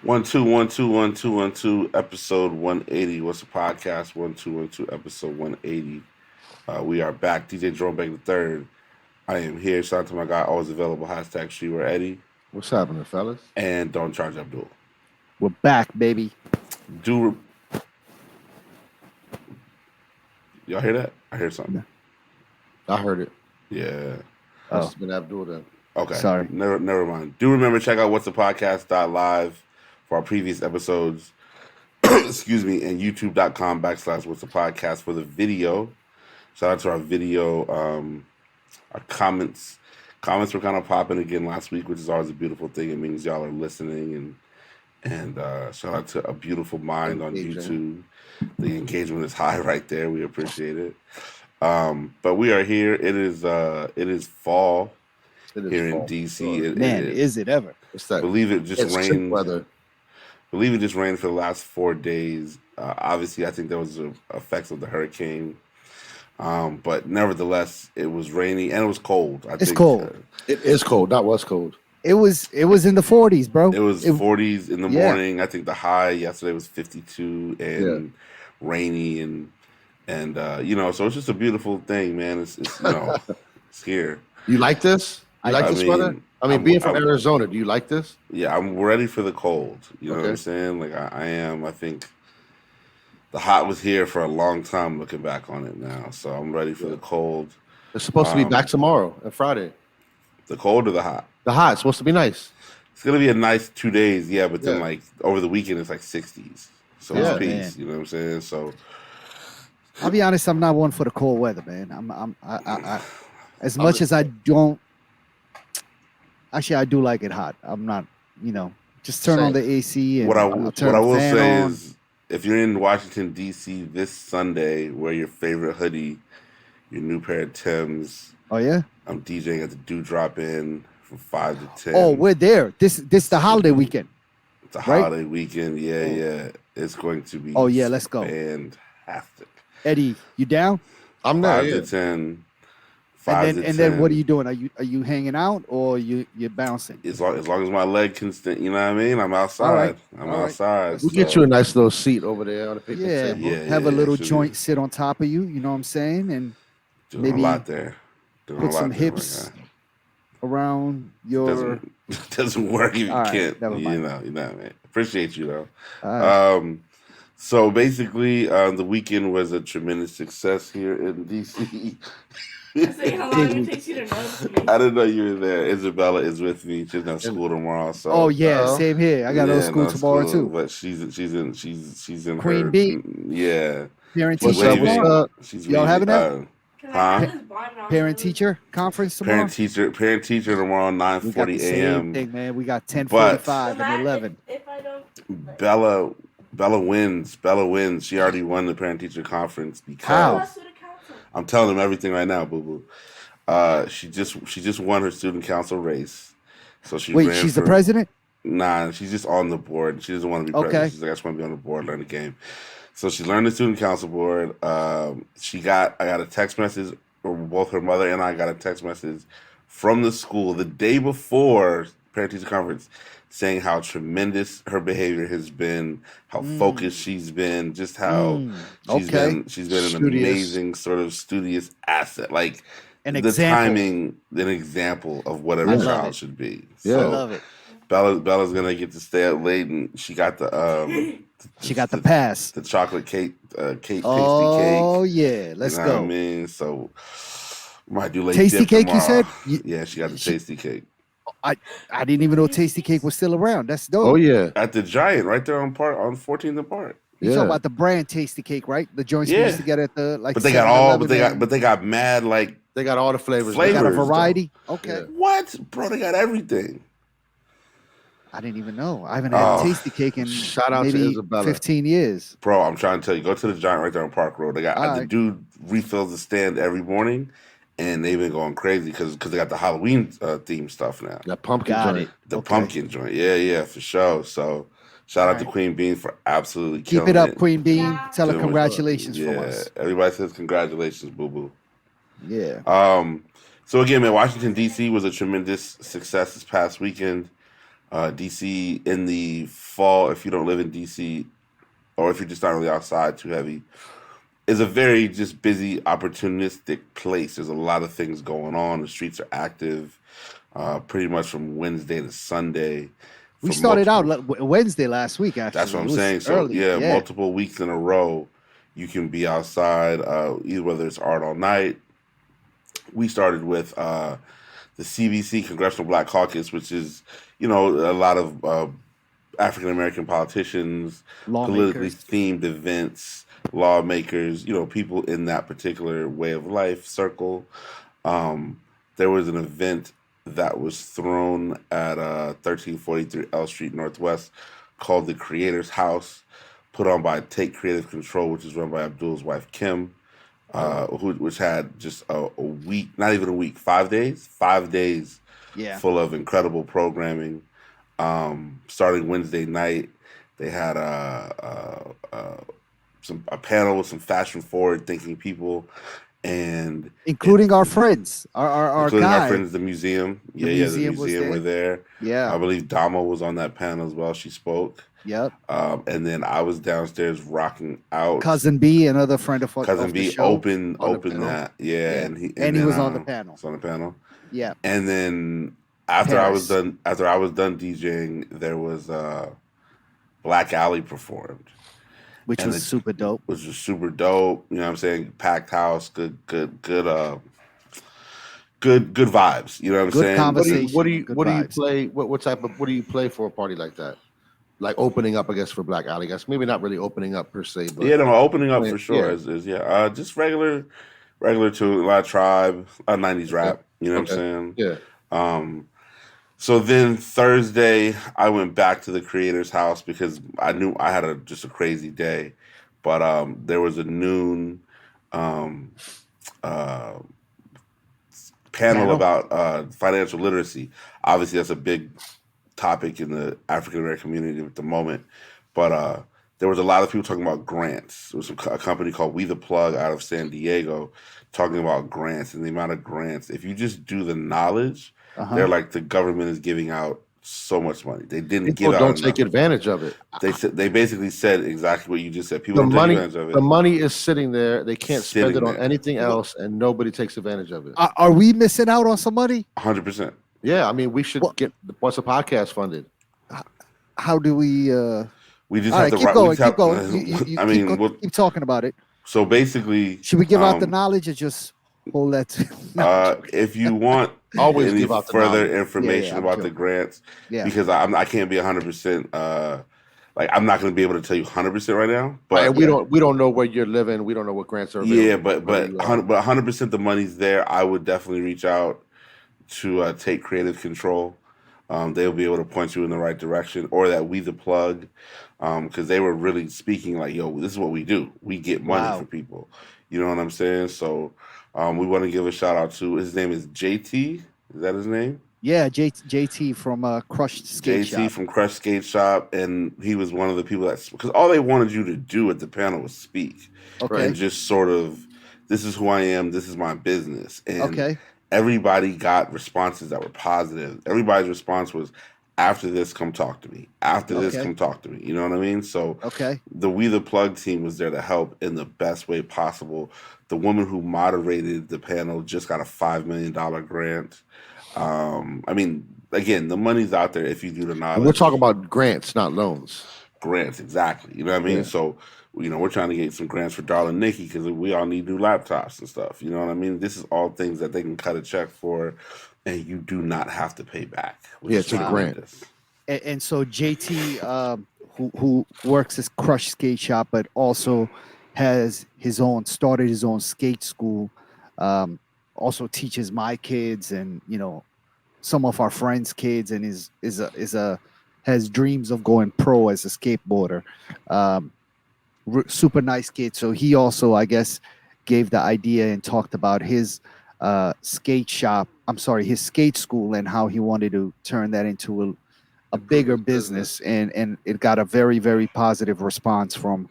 1 2 1 2 1 2 1 2 episode 180. What's the podcast? 1 2 1 2 episode 180. We are back. DJ Drumbeck the third. I am here. Shout out to my guy, always available. Hashtag Streetwear Eddie. What's happening, fellas? And Don't Charge Abdul. We're back, baby. Y'all hear that? I hear something. I heard it. Yeah. It's been Abdul then. Okay. Sorry. Never mind. Do remember, check out What's the Podcast.live for our previous episodes. Excuse me. And YouTube.com/What's the Podcast for the video. Shout out to our video. Our comments were kind of popping again last week, which is always a beautiful thing. It means y'all are listening, and shout out to A Beautiful Mind on YouTube. The engagement is high right there. We appreciate it. But we are here. It is fall here in DC. Sure. Is it ever? Believe it just rained. Believe it just rained for the last 4 days. Obviously, I think there was effects of the hurricane. But nevertheless, it was rainy and it was cold. It's cold. It is cold. That was cold. It was in the 40s, bro. It was 40s in the morning. I think the high yesterday was 52 and rainy and so it's just a beautiful thing, man. It's it's here. You like this? You like this weather? I mean, being from Arizona, do you like this? Yeah, I'm ready for the cold. You know what I'm saying? Like I am. I think the hot was here for a long time. Looking back on it now, so I'm ready for the cold. It's supposed to be back tomorrow and Friday. The cold or the hot? The hot. It's supposed to be nice. It's gonna be a nice 2 days, but then like over the weekend it's like 60s. So it's peace. Man. You know what I'm saying? So I'll be honest, I'm not one for the cold weather, man. I as much as I don't. Actually, I do like it hot. I'm not, just turn on the AC. And what I will say is, if you're in Washington D.C. this Sunday, wear your favorite hoodie, your new pair of Timbs. Oh yeah. I'm DJing at the Dewdrop Inn from 5 to 10. Oh, we're there. This the holiday weekend. It's a holiday weekend. Yeah. It's going to be. Oh yeah, let's go. Fantastic. Eddie, you down? I'm there. 5 to 10. And then what are you doing? Are you hanging out or you're bouncing? As long as my leg can stand, you know what I mean? I'm outside. I'm outside. We'll get you a nice little seat over there on the picnic table. Have a little joint sit on top of you, you know what I'm saying? And doing maybe a lot there. Put some hips around your doesn't work if you can't. Never mind. You know, man. Appreciate you though. So basically, the weekend was a tremendous success here in DC. I say how long it takes you to notice me. I didn't know you were there. Isabella is with me. She's in school tomorrow. So same here. I got no school tomorrow too. But she's in Queen her Bee. Parent teacher. Y'all having that? Parent teacher conference tomorrow. Parent teacher tomorrow 9:40 a.m. Thing, man. We got 10:45 and 11. If I don't, Bella wins. She already won the parent teacher conference because. How? I'm telling them everything right now, boo boo. She just won her student council race. So she's the president? Nah, she's just on the board. She doesn't want to be president. She's like, I just want to be on the board, learn the game. So she learned the student council board. I got a text message, or both her mother and I got a text message from the school the day before parent teacher conference, saying how tremendous her behavior has been, how focused she's been, just how she's been an amazing sort of studious asset, like an example of what every child should be. Yeah, so I love it. Bella's gonna get to stay up late, and she got the pass, the chocolate cake, tasty cake. Oh yeah, let's go. What I mean, so might do late tasty cake. Tomorrow. You said? Yeah, she got the tasty cake. I didn't even know Tasty Cake was still around. That's dope. Oh yeah, at the Giant, right there on 14th and Park. You talking about the brand Tasty Cake, right? The joints we used to get at the But they got mad they got all the flavors. They got a variety. Though. Okay. Yeah. What, bro? They got everything. I didn't even know. I haven't had Tasty Cake in shout out maybe to Isabella. 15 years. Bro, I'm trying to tell you, go to the Giant right there on Park Road. They got the dude refills the stand every morning. And they've been going crazy because they got the Halloween theme stuff now. That pumpkin joint. The pumpkin joint. Yeah, for sure. So shout out to Queen Bean for absolutely killing it. Keep it up, Queen Bean. Tell her congratulations from us. Everybody says congratulations, boo-boo. Yeah. So again, man, Washington, D.C. was a tremendous success this past weekend. DC in the fall, if you don't live in DC, or if you're just not really outside too heavy, is a very just busy, opportunistic place. There's a lot of things going on. The streets are active, pretty much from Wednesday to Sunday. We For started out multiple, Wednesday last week. that's what Actually, I'm it was saying. So early. yeah, Yeah, multiple weeks in a row, you can be outside. Either whether it's art all night. We started with the CBC Congressional Black Caucus, which is a lot of African American politicians, politically lawmakers. themed events, lawmakers, people in that particular way of life circle. Um, there was an event that was thrown at 1343 L Street Northwest called the Creator's House, put on by Take Creative Control, which is run by Abdul's wife Kim, which had just a week, not even a week, 5 days, 5 days Yeah, full of incredible programming. Starting Wednesday night, they had a panel with some fashion forward thinking people, and including our friends, our including our guy. friends, the museum. The The museum was museum there. were there. Yeah. I believe Dama was on that panel as well. She spoke. Yep. And then I was downstairs rocking out. Cousin B, another friend of Cousin the B show. opened On the opened panel. that. Yeah, Yeah. and he He was on the panel. was on the panel. Yeah. And then after I was Paris. done DJing, there was Black Alley performed, Which and was super dope. which was super dope. You know what I'm saying? Packed house, good vibes. You know what I'm Good saying? conversation. What do you Good vibes. play? What do you play for a party like that? Like opening up, I guess, for Black Alley. I guess maybe not really opening up per se, but Yeah, no, opening up Yeah, for sure yeah. is just regular tune, a lot of Tribe, a lot of 90s rap. You know what I'm saying? yeah. So then Thursday, I went back to the Creator's House because I knew I had just a crazy day, but there was a noon um, uh, panel about financial literacy. Obviously, that's a big topic in the African American community at the moment, but there was a lot of people talking about grants. There was a company called We the Plug out of San Diego talking about grants and the amount of grants. If you just do the knowledge, they're like the government is giving out so much money. They didn't People give out don't enough. take advantage of it. They basically said exactly what you just said. People The don't money, take advantage of the it. money is sitting there. They can't spend Sitting it on there. anything else, and nobody takes advantage of it. Are we missing out on some money? 100%. Yeah, I mean, we should Well- get the Whats'a podcast funded. How do we? We just All have right, to. keep going. we have- Keep going. You I keep, mean, keep talking about it. so basically, Should we give out the um, knowledge or just hold that? No, if you want Always any give out the further knowledge. information I'm about the joking. grants, Yeah. because I can't be 100%. Like I'm not going to be able to tell you 100% right now. But And we don't know where you're living. We don't know what grants are available. yeah, but where you are. 100% the money's there. I would definitely reach out to Take Creative Control. They'll be able to point you in the right direction, or that We the Plug, because they were really speaking like, "Yo, this is what we do. We get money Wow. for people." You know what I'm saying? So we want to give a shout out to his name is JT. Is that his name? Yeah, JT from Crushed Skate JT Shop. from Crush Skate Shop, and he was one of the people because all they wanted you to do at the panel was speak Okay. and just sort of, this is who I am, this is my business, and Okay. everybody got responses that were positive. Everybody's response was, "After this, come talk to me. After this, Okay. come talk to me." You know what I mean? So Okay. the We the Plug team was there to help in the best way possible. The woman who moderated the panel just got a $5 million grant. I mean, again, the money's out there if you do the knowledge. And we're talking about grants, not loans. Grants, exactly. You know what I mean? Yeah. So, we're trying to get some grants for Darling Nikki because we all need new laptops and stuff. You know what I mean? This is all things that they can cut a check for, and you do not have to pay back. which Yeah, is it's a grant. tremendous. And so JT, who works at Crush Skate Shop, but also has started his own skate school. Also teaches my kids and some of our friends' kids, and has dreams of going pro as a skateboarder. Super nice kid. So he also, I guess, gave the idea and talked about his skate shop. I'm sorry, his skate school, and how he wanted to turn that into a bigger business, and it got a very, very positive response from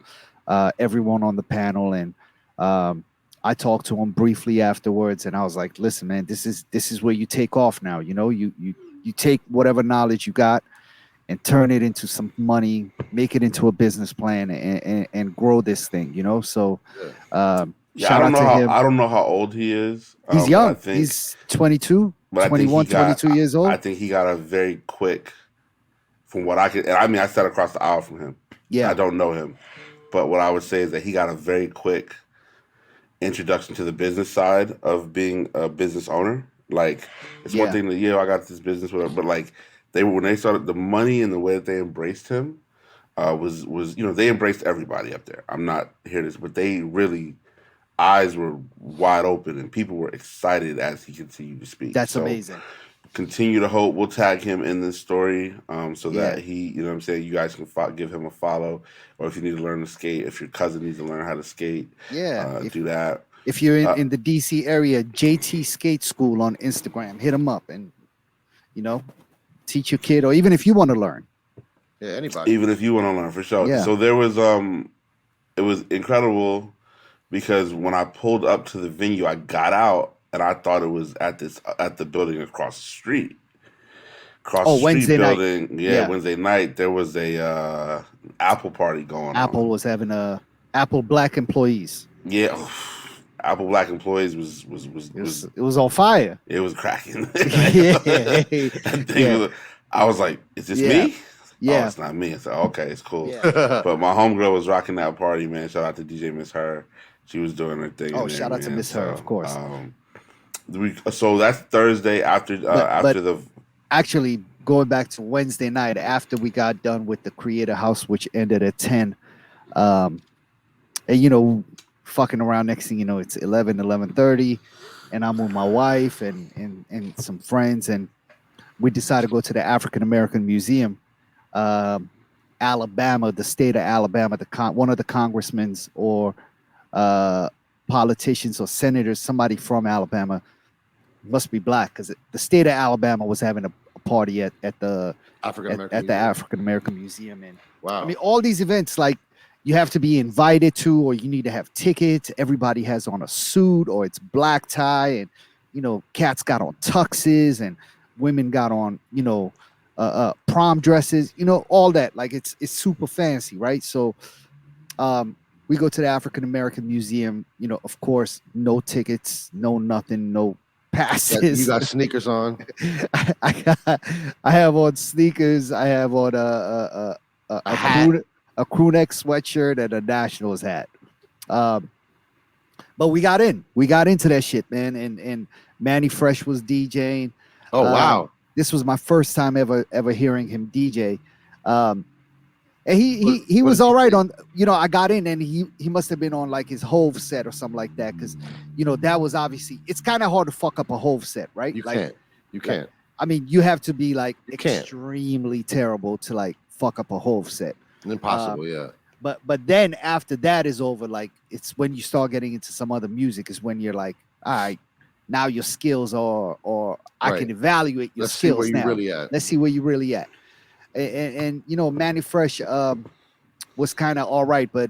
everyone on the panel. And I talked to him briefly afterwards, and I was like, "Listen, man, this is where you take off now. You take whatever knowledge you got, and turn it into some money, make it into a business plan, and grow this thing. So Yeah, shout out to him. I don't know how old he is. He's But I young. think, He's 22, but I think 21, 22 years I old. think he got a very quick, from what I could. And I mean, I sat across the aisle from him. Yeah. I don't know him, but what I would say is that he got a very quick introduction to the business side of being a business owner. Like, it's one Yeah. thing that I got this business, whatever, but like when they started the money and the way that they embraced him was they embraced everybody up there. I'm not here to, but they really eyes were wide open and people were excited as he continued to speak. That's So amazing. continue to hope. We'll tag him in this story so Yeah. that he, you know what I'm saying, you guys can give him a follow. Or if you need to learn to skate, if your cousin needs to learn how to skate, Yeah. do that. If you're in the DC area, JT Skate School on Instagram, hit him up and, teach your kid, or even if you want to learn. Yeah, anybody. Even if you want to learn, for sure. Yeah. So there was, it was incredible because when I pulled up to the venue, I got out and I thought it was at the building across the street. Wednesday building. night. Yeah, Wednesday night there was a Apple party going on. Apple was having Apple Black employees. Yeah, Apple Black employees was It was on fire. it was cracking. Yeah. I was like, "Is this Yeah. me?" Yeah. Oh, it's not me. I said, "Okay, it's cool." Yeah. But my homegirl was rocking that party, man. Shout out to DJ Miss Her. She was doing her thing. Oh, in there, shout out to man. Miss Her, of course. So that's Thursday after But the. Actually, going back to Wednesday night after we got done with the Creator House, which ended at 10, and fucking around. Next thing you know, it's 11:30, and I'm with my wife and some friends, and we decided to go to the African American Museum, Alabama, the state of Alabama. One of the congressmen's or politicians or senators, somebody from Alabama, must be black, because the state of Alabama was having a party at the African American Museum. And wow. I mean, all these events, like, you have to be invited to, or you need to have tickets. Everybody has on a suit, or it's black tie, and cats got on tuxes, and women got on prom dresses, all that. Like, it's super fancy, right? So we go to the African American Museum, of course, no tickets, no nothing, no passes. You got sneakers on. I have on sneakers. I have on a crew neck sweatshirt and a Nationals hat. But we got into that shit, man. And Manny Fresh was DJing. Oh wow! This was my first time ever hearing him DJ. And he was all right on. I got in and he must have been on like his Hove set or something like that, because that was obviously, it's kind of hard to fuck up a Hove set, right? You can't. I mean, you have to be like can't. extremely terrible to like fuck up a Hove set. Impossible, yeah. But then after that is over, like, it's when you start getting into some other music is when you're like, all right, now your skills are, or I can evaluate your skills. Let's see where you really at. Let's see where you really at. And Manny Fresh was kind of all right, but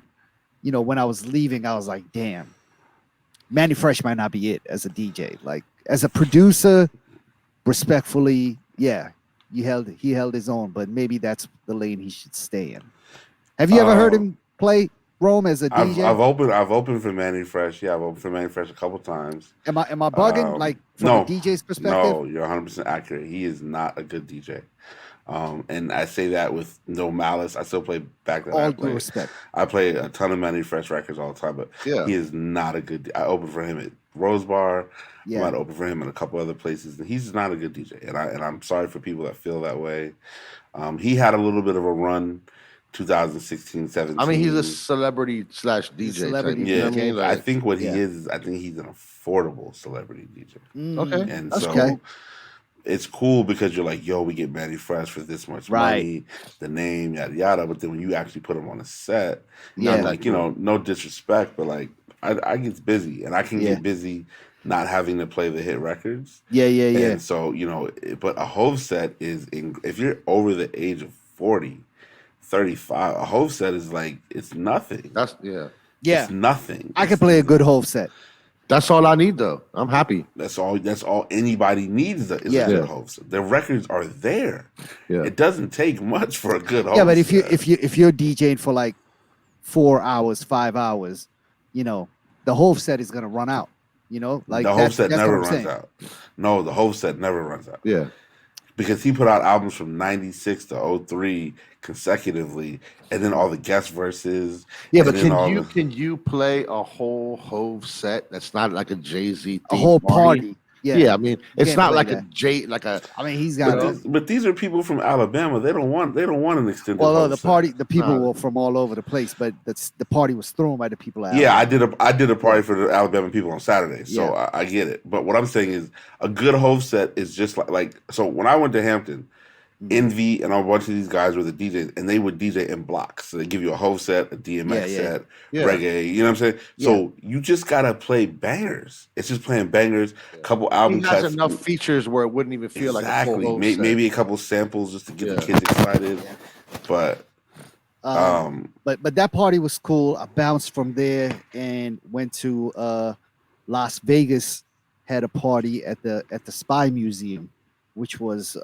when I was leaving, I was like, damn, Manny Fresh might not be it as a DJ. Like, as a producer, respectfully, yeah, he held his own, but maybe that's the lane he should stay in. Have you ever heard him play, Rome, as a DJ? I've opened for Manny Fresh. Yeah, I've opened for Manny Fresh a couple times. Am I bugging? Like, from a DJ's perspective? No, you're 100% accurate. He is not a good DJ. And I say that with no malice. I still play back then. All due respect. I play a ton of Manny Fresh records all the time, but he is not a good. I opened for him at Rose Bar. Yeah. I might open for him in a couple other places, and he's not a good DJ. And I'm sorry for people that feel that way. He had a little bit of a run, 2016, 17. I mean, he's a celebrity / DJ. Celebrity Yeah, DJ. I mean, Like, I think what he is I think he's an affordable celebrity DJ. Okay. And That's so okay. it's cool because you're like, yo, we get Manny Fresh for this much money, the name, yada yada. But then when you actually put him on a set, I'm like, no disrespect, but like I get busy, and I can get busy not having to play the hit records. Yeah. And so, but a Hove set is, if you're over the age of 40, 35, a Hove set is like, it's nothing. That's Yeah. It's nothing. I can play a good Hove set. That's all I need, though. I'm happy. That's all anybody needs is Yeah. a good Yeah. host set. The records are there. Yeah. It doesn't take much for a good host. Yeah, but if set. you're DJing for like 4 hours, 5 hours, you know, the whole set is gonna run out. You know, like the whole that's set what never I'm runs saying. out. No, the whole set never runs out. Yeah. Because he put out albums from 96 to 03 consecutively, and then all the guest verses. Yeah, and but then all can you play a whole Hove set that's not like a Jay-Z A theme whole party. Yeah, Yeah. I mean, it's can't not play like that. a J like a I mean, he's But, got. but these are people from Alabama. They don't want an extended. Well, no, host the set. party, the people Nah. were from all over the place, but the party was thrown by the people. At Yeah, Alabama. I did a party for the Alabama people on Saturday, so Yeah. I get it. But what I'm saying is, a good host set is just like so. When I went to Hampton, Mhm. Envy and a bunch of these guys were the DJs, and they would DJ in blocks. So they give you a host set, a DMX Yeah, yeah. set, Yeah. reggae. You know what I'm saying? So you just gotta play bangers. It's just playing bangers. Couple album He has cuts. enough features where it wouldn't even feel like a full Exactly. Hove set. Maybe a couple samples just to get the Yeah. kids excited. Yeah. But But that party was cool. I bounced from there and went to Las Vegas. Had a party at the Spy Museum, which was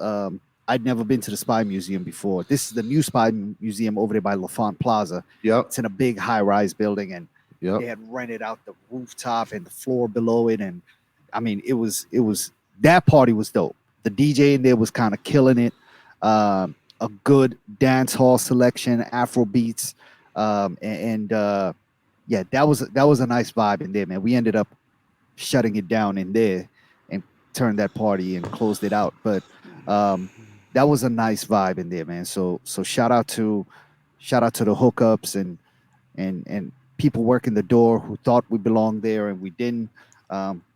I'd never been to the Spy Museum before. This is the new Spy Museum over there by LaFont Plaza. Yep. It's in a big high-rise building, and Yep. they had rented out the rooftop and the floor below it. And I mean, it was that party was dope. The DJ in there was kind of killing it. A good dance hall selection, Afro beats, yeah, that was a nice vibe in there, man. We ended up shutting it down in there and turned that party and closed it out. But that was a nice vibe in there, man. So shout out to the hookups and people working the door who thought we belonged there and we didn't.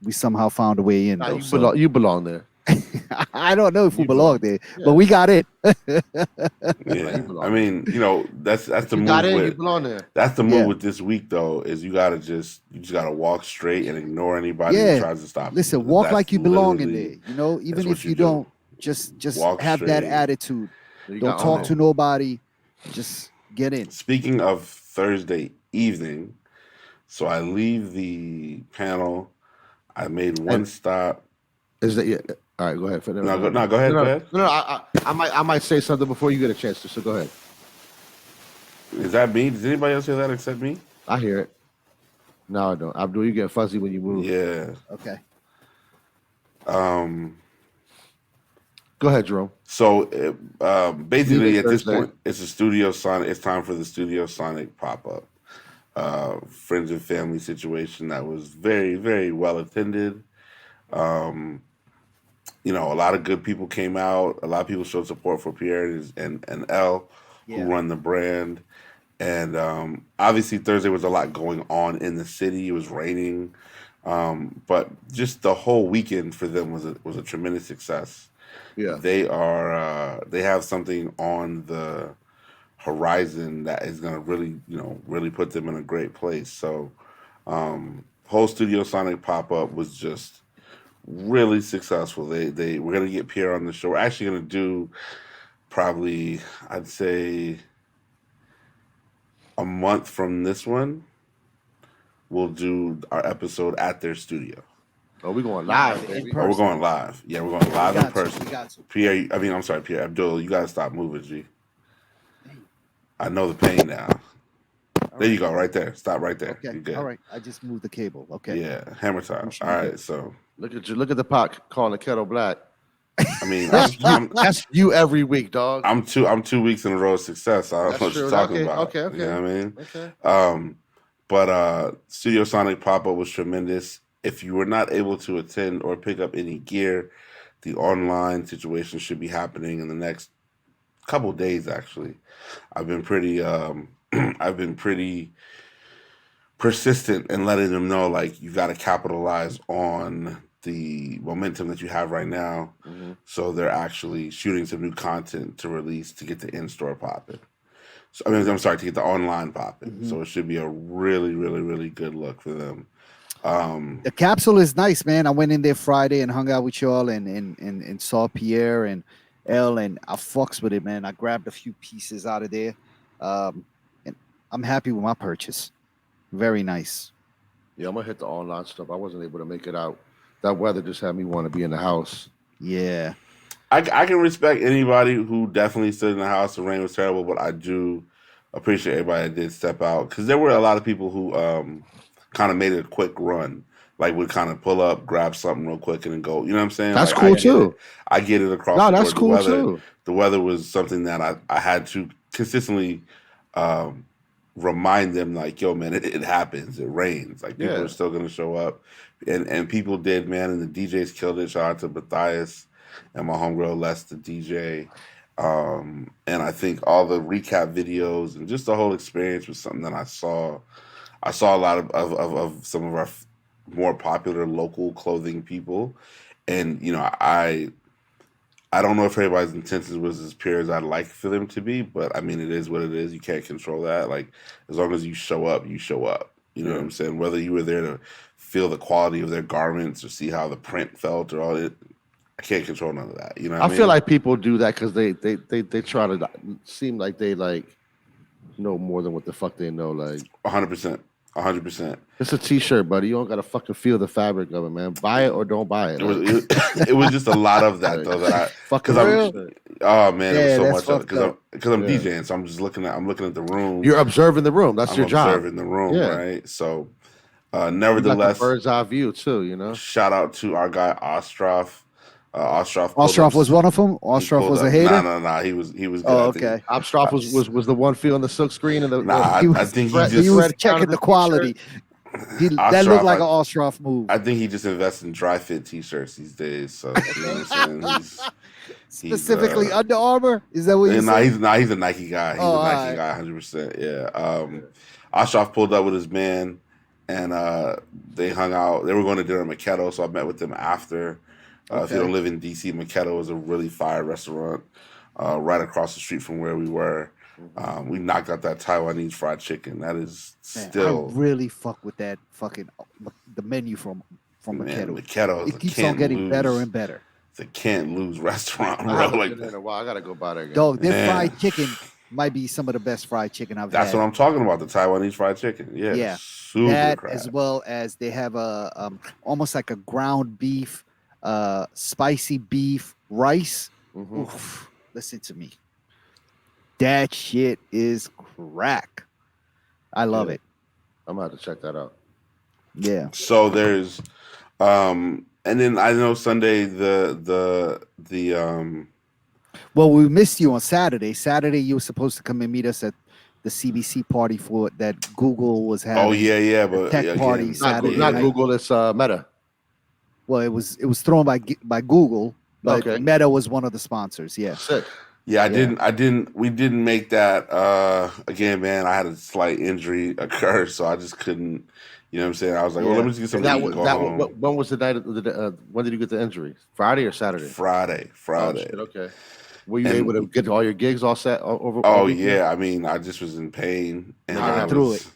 We somehow found a way in. Nah, though, you belong there. I don't know if we You belong belong. there, Yeah. but we got it. yeah, belong. I mean, that's the You move. got in, you With, belong there. that's the move Yeah. with this week, though. Is you just gotta walk straight and ignore anybody Yeah. who tries to stop. Listen, you. walk That's like you belong in literally- there. You know, even that's what if you you do. don't, just Walk have that straight. attitude. You Don't got talk on to nobody. Just get in. Speaking of Thursday evening, so I leave the panel. I made one stop. Is that yeah? All right, go ahead. Go ahead. Go ahead. No, I might say something before you get a chance to. So go ahead. Is that me? Does anybody else hear that except me? I hear it. No, I don't. Abdul, you get fuzzy when you move. Yeah. Okay. Go ahead, Jerome. So basically, Music at this Thursday. point, it's a Studio Sonic. It's time for the Studio Sonic pop up. Friends and family situation that was very, very well attended. A lot of good people came out. A lot of people showed support for Pierre and Elle, Yeah. who run the brand. And obviously, Thursday was a lot going on in the city. It was raining, but just the whole weekend for them was a tremendous success. Yeah. They have something on the horizon that is going to really put them in a great place. So, whole Studio Sonic pop up was just really successful. We're going to get Pierre on the show. We're actually going to do probably, I'd say, a month from this one. We'll do our episode at their studio. Oh, we're going live, In baby. person. We're going live. Yeah, we're going live in person. We got to. Pierre, I'm sorry, Pierre. Abdul, you gotta stop moving, G. I know the pain now. There you go, right there. Stop right there. Okay. You good. All right. I just moved the cable. Okay. Yeah, hammer time. I'm sure All you right, good. so Look at the pot calling the kettle black. I mean, That's you every week, dog. I'm 2 weeks in a row of success. I don't know That's what you're true. talking Okay, about. okay. You know what I mean? Okay. But Studio Sonic pop-up was tremendous. If you were not able to attend or pick up any gear, the online situation should be happening in the next couple days. Actually, I've been pretty persistent in letting them know, like, you got to capitalize on the momentum that you have right now. Mhm. So they're actually shooting some new content to release to get the in-store popping. So I'm sorry, to get the online popping. Mhm. So it should be a really, really, really good look for them. The capsule is nice, man. I went in there Friday and hung out with y'all and saw Pierre and Elle, and I fucks with it, man. I grabbed a few pieces out of there. And I'm happy with my purchase. Very nice. Yeah, I'm gonna hit the online stuff. I wasn't able to make it out. That weather just had me want to be in the house. Yeah. I can respect anybody who definitely stood in the house. The rain was terrible, but I do appreciate everybody that did step out because there were a lot of people who kind of made it a quick run, like would kind of pull up, grab something real quick, and then go. You know what I'm saying? That's Like cool I get it. too. I get it across No, the that's board. cool too. The weather was something that I had to consistently um, remind them, like, yo, man, it happens. It rains. Like people Yeah. are still gonna show up, and people did, man. And the DJs killed it. Shout out to Matthias and my homegirl Les, the DJ. And I think all the recap videos and just the whole experience was something that I saw. I saw a lot of some of our more popular local clothing people, and you know, I don't know if everybody's intentions was as pure as I'd like for them to be, but I mean, it is what it is. You can't control that. Like, as long as you show up, you show up. You know what I'm saying? Whether you were there to feel the quality of their garments or see how the print felt or all it, I can't control none of that. You know what I mean? feel like people do that because they try to seem like they like know more than what the fuck they know. Like 100%. 100%. it's a t-shirt, buddy. You don't gotta fucking feel the fabric of it, man. Buy it or don't buy it. It was just a lot of that though that I fucking I'm oh man, Yeah, it was that's so much fucked up. because I'm Yeah. DJing, so I'm just looking at the room. You're observing the room. That's I'm your job. observing the room, Yeah. right? So You got the nevertheless, bird's eye view too. You know. shout out to our guy Ostroff. Ostroff Ostrov was one of them. Ostrov was a hater. Nah. He was good. Oh, I think- okay. Obstroff was the one feeling the silk screen and the Nah, I think he Fred- just He was Red checking counter the the quality. That Ostrov, looked like an Ostrov move. I think he just invests in dry fit t-shirts these days. So you know what I'm saying? Specifically Under Armour. Is that what you Nah, said? he's a Nike guy. He's Oh, a Nike alright. guy, 100%. Yeah. Ashraf pulled up with his man, and they hung out. They were going to dinner at Makedo, so I met with them after. If you Okay. don't live in DC, Makedo is a really fire restaurant right across the street from where we were. We knocked out that Taiwanese fried chicken. That is Man, still I really fuck with that fucking the menu from man, Makedo. Makedo is It a keeps can't on getting lose. better and better. It's a can't lose restaurant, I bro. haven't Like been there in a while. I gotta go by there again. Dog, their Man. fried chicken might be some of the best fried chicken I've that's had. what I'm talking about. The Taiwanese fried chicken. Yeah. Yeah. Super That crap. as well as they have a almost like a ground beef, spicy beef rice. Mhm. Oof, listen to me. That shit is crack. I love Yeah. it. I'm gonna have to check that out. Yeah. So there's and then I know Sunday the Well, we missed you on Saturday. Saturday, you were supposed to come and meet us at the CBC party for that Google was having. oh yeah, but tech again, parties. Not, Saturday not night. Google. It's Meta. Well, it was thrown by Google, but Okay. Meta was one of the sponsors. Yeah. Sick. Yeah, Yeah. we didn't make that again, man. I had a slight injury occur, so I just couldn't, you know what I'm saying? I was like, well, let me just get some That and was go that. home. When was the night? When did you get the injury? Friday or Saturday? Friday. Oh, shit, okay. Were you And- able to get all your gigs all set over? Oh all weekend? yeah, I mean, I just was in pain and Power I through was, it.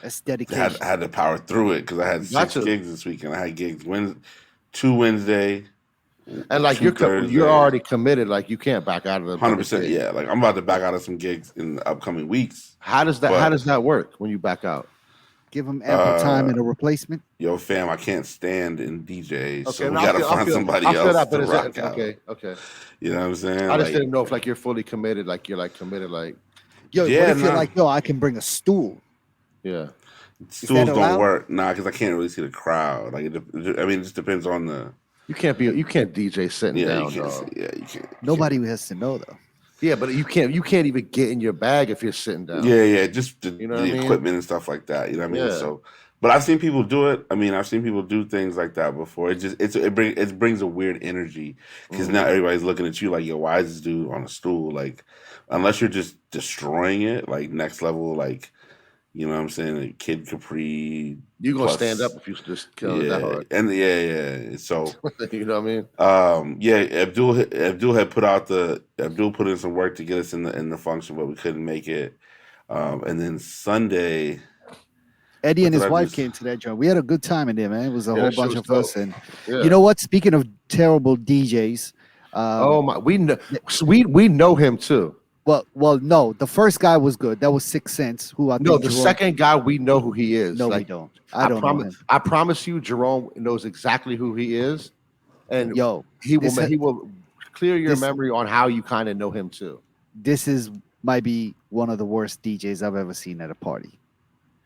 That's dedication. had to power through it because I had 6 Gotcha. gigs this weekend. I had gigs two Wednesday, And like 2 you're Thursday. already committed. Like you can't back out of the 100%. Yeah, like I'm about to back out of some gigs in the upcoming weeks. How does that work when you back out? Give them ample time and a replacement. Yo, fam, I can't stand in DJs, so we no, gotta find somebody I feel else that, but to it's rock out. okay. You know what I'm saying? I just Like, didn't know if like you're fully committed, like you're like committed, like Yo, Yeah, what if you're nah. like, yo, I can bring a stool. yeah. stools don't allowed? work, because I can't really see the crowd. Like, I mean, it just depends on the. You can't DJ sitting Yeah, down, you can't. dog. You can't. Nobody has to know though. Yeah, but you can't even get in your bag if you're sitting down. Yeah, just the, You know the what I mean? equipment and stuff like that. You know what I mean? Yeah. So, but I've seen people do it. I mean, I've seen people do things like that before. It brings a weird energy because now everybody's looking at you like, yo, why is this dude on a stool? Like, unless you're just destroying it, like next level, like, you know what I'm saying? Like Kid Capri. You're gonna plus- stand up if you just kill it that Yeah, hard. and yeah. So. You know what I mean? Yeah, Abdul had put in some work to get us in the function, but we couldn't make it. And then Sunday, Eddie and What his did I wife just- came to that joint. We had a good time in there, man. It was a Yeah, whole that shit bunch was of us. dope. And Yeah. you know what? Speaking of terrible DJs, Oh my, we know him too. Well, no. The first guy was good. That was 6 Cents, who I No, think the Jerome. second guy we know who he is. No, we Like, don't. I don't know him. I promise you, Jerome knows exactly who he is, and Yo, he this will clear your this- memory on how you kind of know him too. this is might be one of the worst DJs I've ever seen at a party.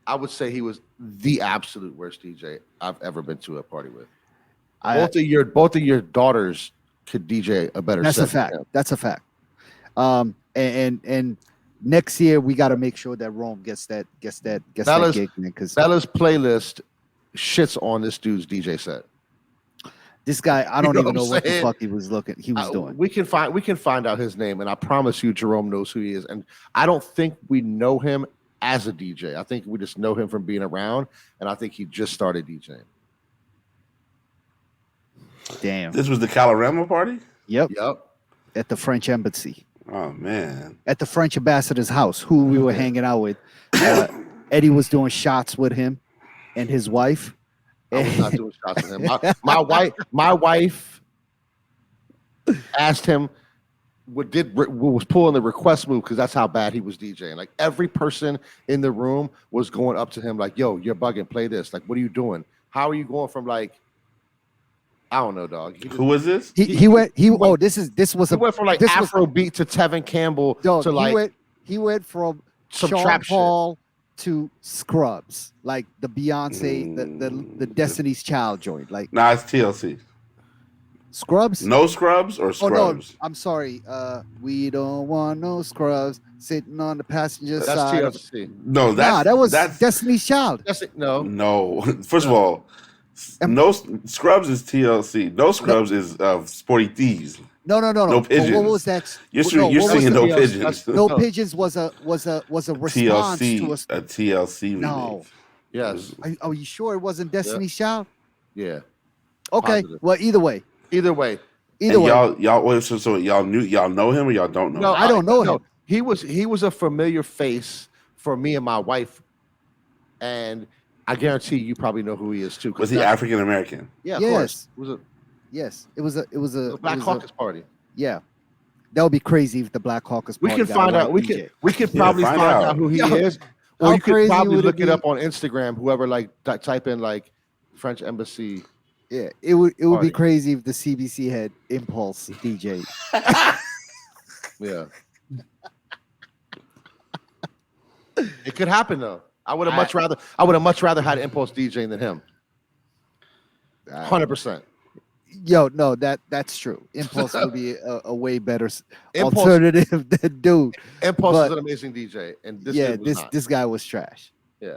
I would say he was the absolute worst DJ I've ever been to a party with. I, Both of your daughters could DJ a better. that's set a fact. than him. That's a fact. And next year we got to make sure that Rome gets that Bella's- gig, man. Because Bella's playlist shits on this dude's DJ set. this guy, I don't know even what know I'm what the saying? fuck he was doing. We can find out his name, and I promise you, Jerome knows who he is. And I don't think we know him as a DJ. I think we just know him from being around, and I think he just started DJing. Damn. This was the Calorama party? Yep. Yep. At the French embassy. Oh, man. At the French ambassador's house, who we were hanging out with. Eddie was doing shots with him and his wife. I was not doing shots with him. My wife asked him what was pulling the request move because that's how bad he was DJing. Like every person in the room was going up to him like, "Yo, you're bugging. Play this. Like, what are you doing? How are you going from like, I don't know, dog." Who was this? He went. This was He a. went from like this Afro beat to Tevin Campbell Dog, to like he went from some Sean trap shit. Paul to Scrubs, like the Beyonce, the Destiny's Child joint, like Nah, it's TLC. Scrubs. No Scrubs or Oh Scrubs? no, I'm sorry. We don't want no scrubs sitting on the passenger That's side. TLC. No, That was that's Destiny's Child. That's it. No. no. First of all, no Scrubs is TLC. No Scrubs is Sporty Thieves. No. No But Pigeons. what was that? You're no, what was singing the- No TLC? Pigeons. No No. Pigeons was a response TLC, to a TLC No. remix. Yes. Are you sure it wasn't Destiny's Child? Yeah. Okay. Positive. Well, either way. Either way. Either way. So y'all know him or y'all don't know? No, him? I don't know him. He was a familiar face for me and my wife, and I guarantee you probably know who he is too. 'cause Was he that's- African American? Yeah, of Yes. course. It was a Yes. It was a Black it was Caucus party. Yeah. That would be crazy if the Black Caucus We party can got find a out. white DJ. We could Yeah, probably find find out. out who he Yo, is, how or you could crazy probably would it look it be? up on Instagram. Whoever like type in like French embassy. Yeah, it would be Party. crazy if the CBC had Impulse DJ. Yeah. It could happen though. I would have much rather had Impulse DJing than him. 100%. Yo, no, that's true. Impulse would be a way better Impulse- alternative than dude. Impulse But- is an amazing DJ, and this Yeah, dude was not. this guy was trash. Yeah. I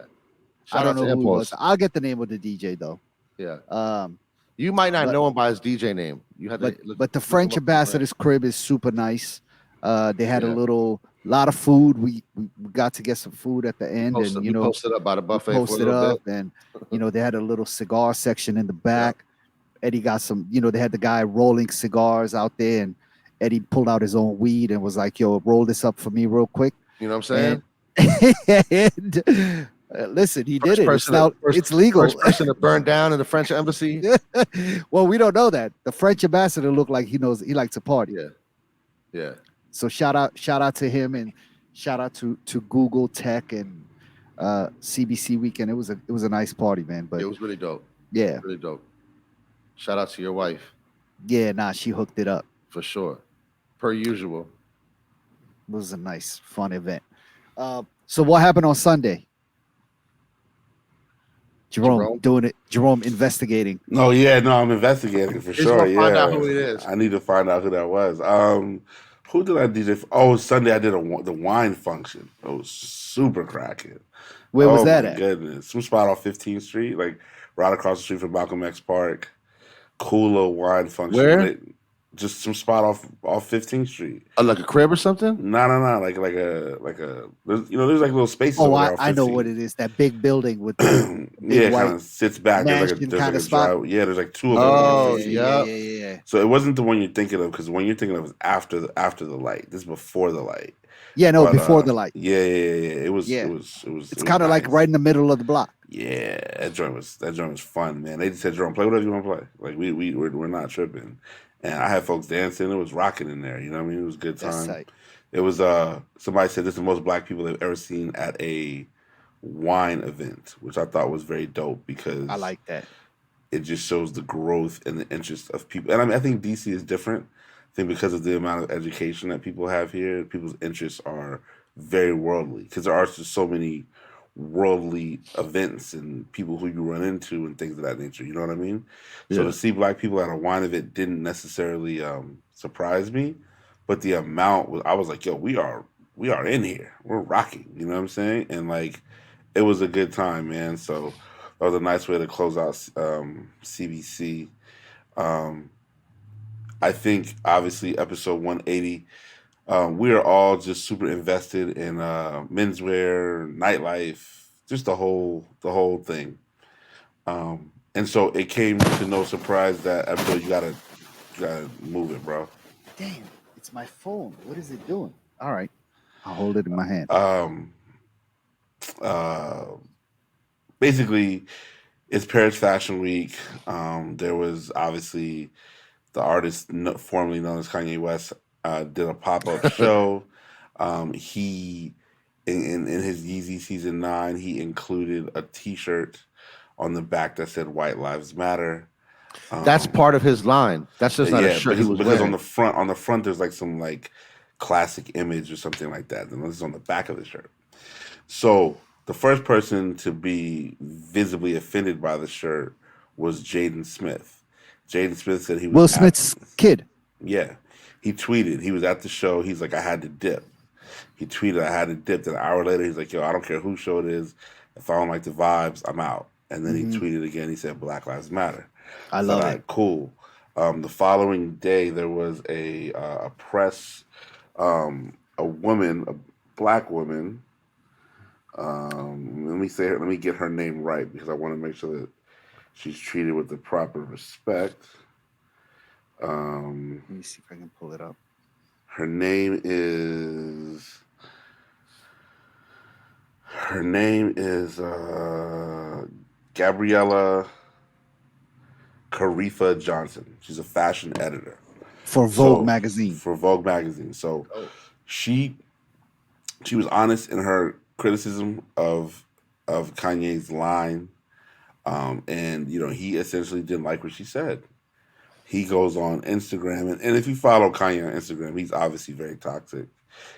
Shout don't out know to who he Impulse. was. I'll get the name of the DJ though. Yeah. You might not but- know him by his DJ name. You had to But the look French him up. ambassador's crib is super nice. They had Yeah. a lot of food. We got to get some food at the end, Posted, and we you know, posted up by the buffet for a posted little up, and you know, they had a little cigar section in the back. Eddie got some, you know, they had the guy rolling cigars out there, and Eddie pulled out his own weed and was like, "Yo, roll this up for me real quick." You know what I'm saying? And, listen, he did it. It's person now first- it's legal. First person to burn down in the French embassy. Well, we don't know that. The French ambassador looked like he likes to party. Yeah. Yeah. So shout out to him, and shout out to Google Tech and CBC Weekend. It was a nice party, man. But It was really dope. yeah, Really dope. Shout out to your wife she hooked it up. for sure. Per usual. It was a nice, fun event. So what happened on Sunday? Jerome doing it. Jerome investigating. No, I'm investigating for Just sure. wanna Yeah, find out who it is. I need to find out who that was. Who did I DJ? Oh, Sunday I did the wine function. It was super cracking. Where was Oh, that my at? Goodness, some spot off 15th Street, like right across the street from Malcolm X Park. Cool little wine function. Where? Just some spot off 15th Street. Like a crib or something? No, like a. There's like little spaces. Oh, over there off I know 15th. what it is. That big building with the Yeah, it white kind of sits back. There's mansion like kinda a spot. drive. Yeah, there's like two of them. Oh, on 15th. yeah. yeah. So it wasn't the one you're thinking of, because the one you're thinking of is after the light. This is before the light. Yeah, no, But, before the light. Yeah. It was. Yeah. It was. It's kind of like nice. right in the middle of the block. Yeah, that joint was fun, man. They just said, "Jerome, play whatever you want to play." Like we're not tripping, and I had folks dancing. It was rocking in there. You know what I mean? It was a good That's time. tight. It was somebody said this is the most black people they've ever seen at a wine event, which I thought was very dope because I like that. it just shows the growth and the interest of people. And I mean, I think DC is different. I think because of the amount of education that people have here, people's interests are very worldly because there are just so many worldly events and people who you run into and things of that nature. You know what I mean? So Yeah. to see black people at a wine event didn't necessarily surprise me, but the amount was. I was like, yo, we are in here. We're rocking. You know what I'm saying? And like, it was a good time, man. So that was a nice way to close out CBC. Um, I think obviously episode 180. We are all just super invested in menswear, nightlife, just the whole thing. And so it came to no surprise that episode you gotta move it, bro. Damn, it's my phone. What is it doing? All right, I'll hold it in my hand. Um, uh, Basically, it's Paris Fashion Week. There was obviously the artist formerly known as Kanye West did a pop up show. He in his Yeezy Season 9, he included a T-shirt on the back that said "White Lives Matter." That's Um, part of his line. That's just not a yeah, shirt he was because on wearing. the front there's like some like classic image or something like that. And this is on the back of the shirt. So the first person to be visibly offended by the shirt was Jaden Smith. Jaden Smith said he was Will at Smith's kid. yeah. He tweeted he was at the show. He's like, I had to dip. He tweeted I had to dip. Then an hour later he's like, yo, I don't care whose show it is. If I don't like the vibes, I'm out. And then he Mhm. tweeted again. He said Black Lives Matter. I I thought, love all it. right, cool. The following day there was a press a woman, a black woman. Let me get her name right because I want to make sure that she's treated with the proper respect. Um, Let me see if I can pull it up. her name is Gabriella Carifa Johnson. She's a fashion editor. For Vogue So magazine. for Vogue magazine. So she she was honest in her criticism of Kanye's line. And he essentially didn't like what she said. He goes on Instagram, and if you follow Kanye on Instagram, he's obviously very toxic.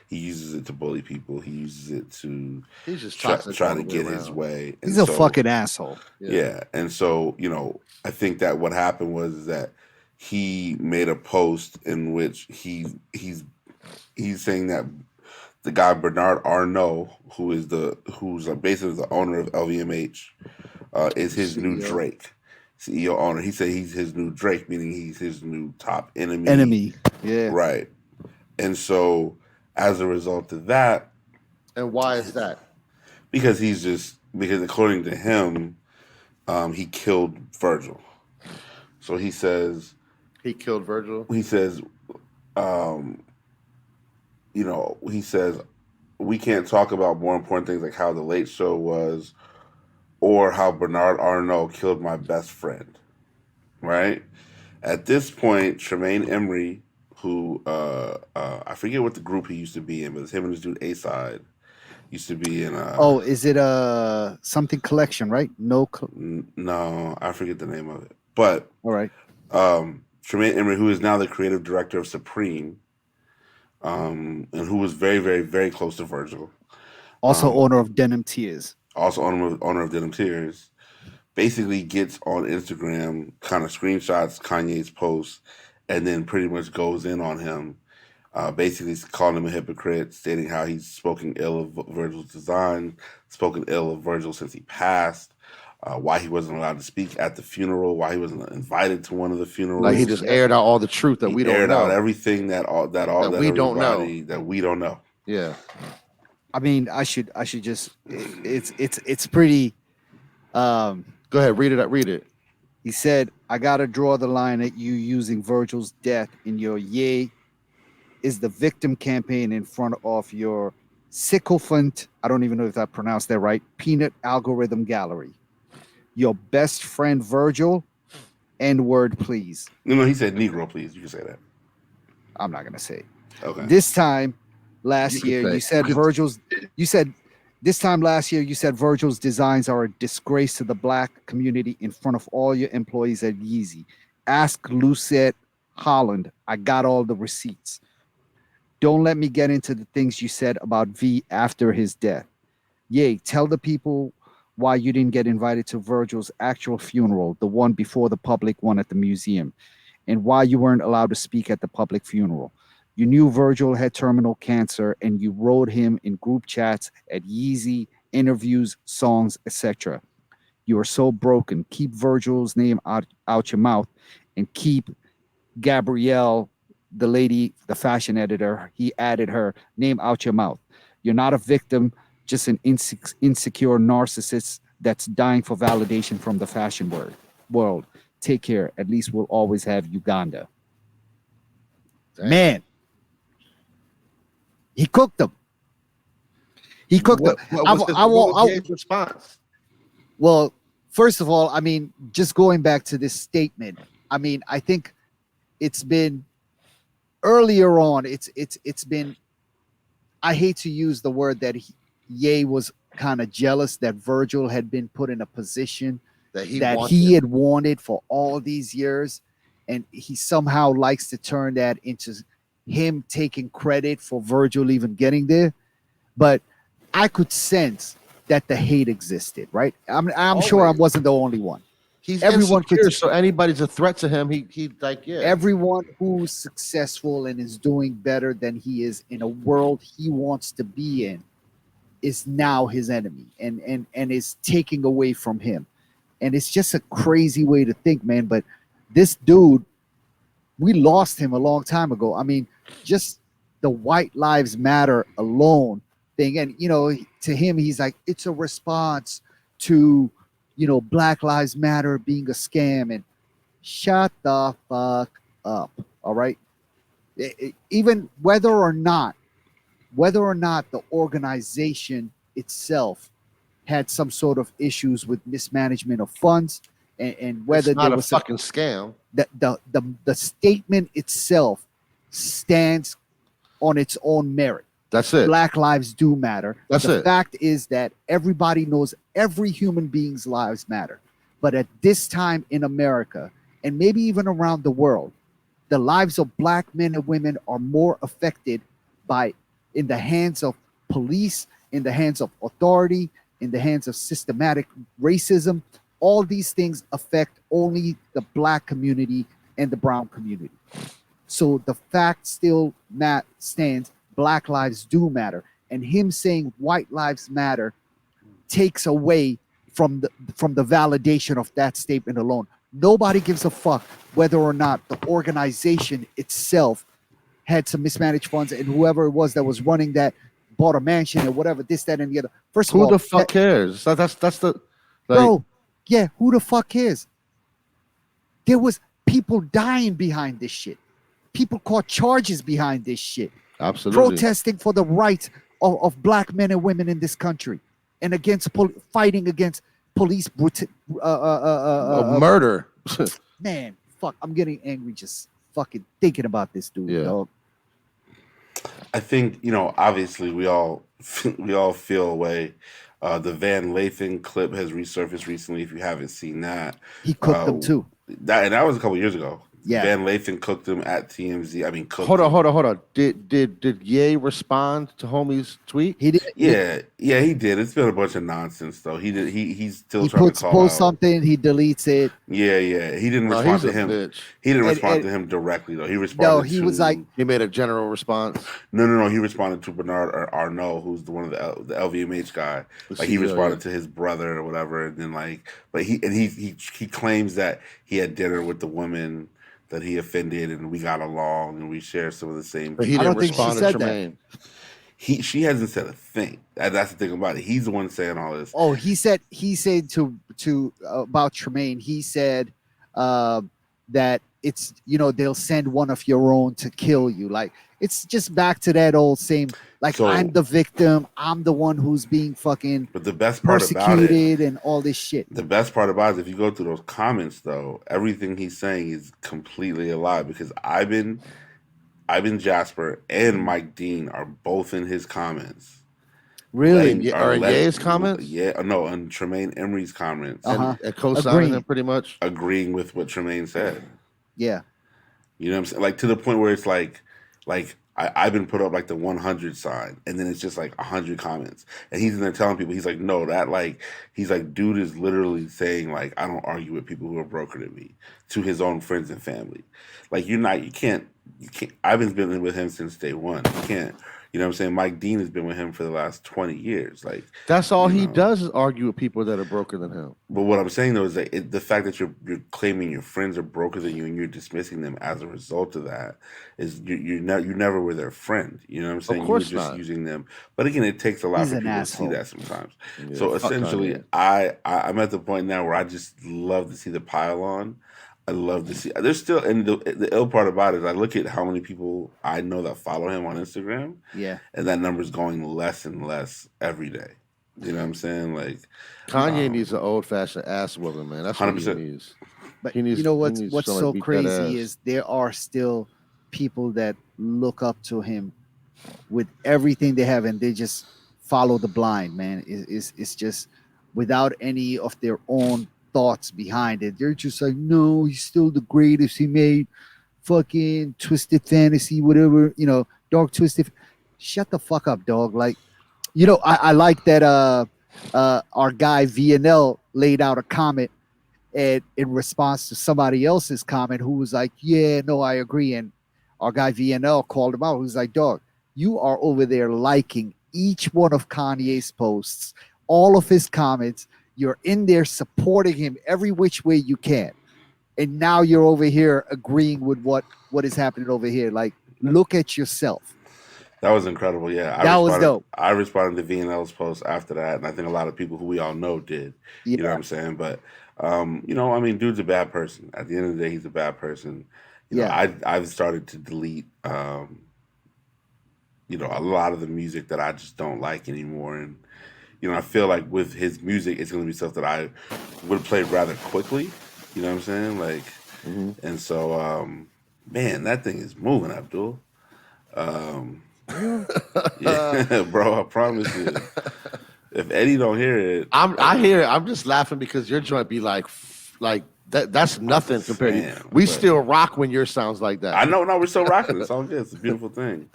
He uses it to bully people. He uses it to He's just try, toxic try all to the way get his around. way. He's And a so, fucking asshole. yeah. And so, I think that what happened was that he made a post in which he's saying that the guy Bernard Arnault, who's basically the owner of LVMH, is his new CEO. Drake. CEO owner. He said he's his new Drake, meaning he's his new top enemy. Enemy. Yeah. Right. And so as a result of that, And why is that? because according to him, he killed Virgil. So he says He killed Virgil. he says um, he says we can't talk about more important things like how the Late Show was or how Bernard Arnault killed my best friend. Right? At this point, Tremaine Emery, who I forget what the group he used to be in, but it's him and his dude A Side used to be in. Oh, is it something collection, right? No. No, I forget the name of it. But All right. Tremaine Emery, who is now the creative director of Supreme, and who was very, very, very close to Virgil, Also owner of Denim Tears. also owner of Denim Tears, basically gets on Instagram, kind of screenshots Kanye's post, and then pretty much goes in on him, basically calling him a hypocrite, stating how he's spoken ill of Virgil's design, spoken ill of Virgil since he passed, why he wasn't allowed to speak at the funeral, why he wasn't invited to one of the funerals. Like he just aired out all the truth that He we don't aired know. out everything that we don't know. everybody that we don't know. Yeah. I mean, I should just. It's pretty. Go ahead, read it. Read it. He said, "I gotta draw the line at you using Virgil's death in your yay is the victim campaign in front of your sycophant. I don't even know if I pronounced that right. Peanut algorithm gallery. Your best friend Virgil. N-word, please. No, he said Negro, please. You can say that. I'm not gonna say it. Okay. This time, last could year. say- You said you could- Virgil's. You said this time last year. You said Virgil's designs are a disgrace to the black community in front of all your employees at Yeezy. Ask Lucette Holland. I got all the receipts. Don't let me get into the things you said about V after his death. Yay, tell the people why you didn't get invited to Virgil's actual funeral, the one before the public one at the museum, and why you weren't allowed to speak at the public funeral. You knew Virgil had terminal cancer and you wrote him in group chats at Yeezy, interviews, songs, etc. You are so broken. Keep Virgil's name out your mouth and keep Gabrielle, the lady, the fashion editor, he added her name out your mouth. You're not a victim, just an insecure narcissist that's dying for validation from the fashion world. Take care. At least we'll always have Uganda. Damn. Man, he cooked them. He cooked them. What was Ye's response? Well, first of all, I mean, just going back to this statement, I mean, I think it's been earlier on. It's been. I hate to use the word that Ye was kind of jealous that Virgil had been put in a position That he wanted. had wanted for all these years, and he somehow likes to turn that into him taking credit for Virgil even getting there. But I could sense that the hate existed, right? I'm sure I Always. wasn't the only one. He's Everyone insecure, could- so anybody's a threat to him. He like yeah. Everyone who's successful and is doing better than he is in a world he wants to be in is now his enemy and is taking away from him. And it's just a crazy way to think, man. But this dude, we lost him a long time ago. I mean, just the White Lives Matter alone thing. And, you know, to him, he's like, it's a response to, you know, Black Lives Matter being a scam. And shut the fuck up. All right. Even whether or not the organization itself had some sort of issues with mismanagement of funds and whether it's not there a was fucking scam. the statement itself stands on its own merit. That's it. Black lives do matter. That's the it. fact is that everybody knows every human being's lives matter. But at this time in America, and maybe even around the world, the lives of black men and women are more affected by in the hands of police, in the hands of authority, in the hands of systematic racism. All these things affect only the black community and the brown community. So the fact still stands, black lives do matter. And him saying white lives matter takes away from the validation of that statement alone. Nobody gives a fuck whether or not the organization itself had some mismanaged funds and whoever it was that was running that bought a mansion or whatever, this, that, and the other. First of all, Who the fuck cares? That's the like, bro, yeah, who the fuck cares? There was people dying behind this shit. People caught charges behind this shit. absolutely. Protesting for the rights of black men and women in this country and against fighting against police Murder. man, fuck, I'm getting angry just fucking thinking about this dude. Yeah. Dog. I think, you know, obviously we all feel away. The Van Lathan clip has resurfaced recently. If you haven't seen that, He cooked them too. that was a couple years ago. Yeah. Van Lathan cooked him at TMZ. I mean, cooked Hold him. on. Did Ye respond to homie's tweet? He did. Yeah, he did. It's been a bunch of nonsense though. He did. He's still He trying to call posts out. something. He deletes it. Yeah. He didn't No, respond he's to a him. bitch. He didn't And- respond and- to him directly though. He responded. No, he was to- like, He made a general response. No. He responded to Bernard Arnault, who's one of the LVMH guy. The Like he CEO, responded yeah. to his brother or whatever, and then but he claims that he had dinner with the woman that he offended, and we got along, and we share some of the same. But he I didn't don't think she respond to said that. Tremaine. She hasn't said a thing. That's the thing about it. He's the one saying all this. oh, he said to about Tremaine. He said that it's, you know, they'll send one of your own to kill you. Like it's just back to that old same. Like So- I'm the victim. I'm the one who's being fucking But the best part about it, persecuted and all this shit. the best part about it, if you go through those comments, though, everything he's saying is completely a lie. Because I've been Ivan Jasper and Mike Dean are both in his comments. Really? Are in Ye's comments? Yeah, no, on Tremaine Emory's comments, And co-signing Agreeing. him pretty much. agreeing with what Tremaine said. Yeah. You know what I'm saying? Like to the point where it's like I've been put up like the 100 sign, and then it's just like 100 comments, and he's in there telling people, he's like, no, that like, he's like, dude is literally saying like, I don't argue with people who are broker than me, to his own friends and family. Like you can't. Ivan's been with him since day one. You can't. You know what I'm saying? Mike Dean has been with him for the last 20 years. Like That's all he know. does is argue with people that are broker than him. But what I'm saying though is that the fact that you're claiming your friends are broker than you and you're dismissing them as a result of that is you never were their friend. You know what I'm saying? Of course you were just not. using them. But again, it takes a lot He's for an people asshole. to see that sometimes. Yeah, So fuck essentially, Kanye. I'm at the point now where I just love to see the pile on. I love to see. There's still, and the ill part about it is I look at how many people I know that follow him on Instagram, Yeah. and that number's going less and less every day. You know what I'm saying? Like Kanye needs an old-fashioned ass whooping, man. That's what he 100%. needs. But He needs- you know he what's needs what's somebody so to beat that ass. crazy is there are still people that look up to him with everything they have, and they just follow the blind, man. It's just without any of their own thoughts behind it. They're just like, no, he's still the greatest. He made fucking Twisted Fantasy, whatever, Dark Twisted. Shut the fuck up, dog. Like, I like that our guy VNL laid out a comment and in response to somebody else's comment who was like, yeah, no, I agree. And our guy VNL called him out. He was like, dog, you are over there liking each one of Kanye's posts, all of his comments. You're in there supporting him every which way you can. And now you're over here agreeing with what is happening over here. Like, look at yourself. that was incredible. Yeah, That was dope. I responded to VNL's post after that, and I think a lot of people who we all know did. Yeah. You know what I'm saying? But I mean, dude's a bad person. At the end of the day, he's a bad person. You know, I've started to delete a lot of the music that I just don't like anymore, and I feel like with his music, it's going to be stuff that I would play rather quickly. You know what I'm saying? Like, and so, man, that thing is moving, Abdul. Yeah, bro, I promise you. If Eddie don't hear it, I hear it. I'm just laughing because your joint be like that. That's nothing compared to Man, we but- still rock when yours sounds like that. I know, no, we're still rocking. It's all good. It's a beautiful thing.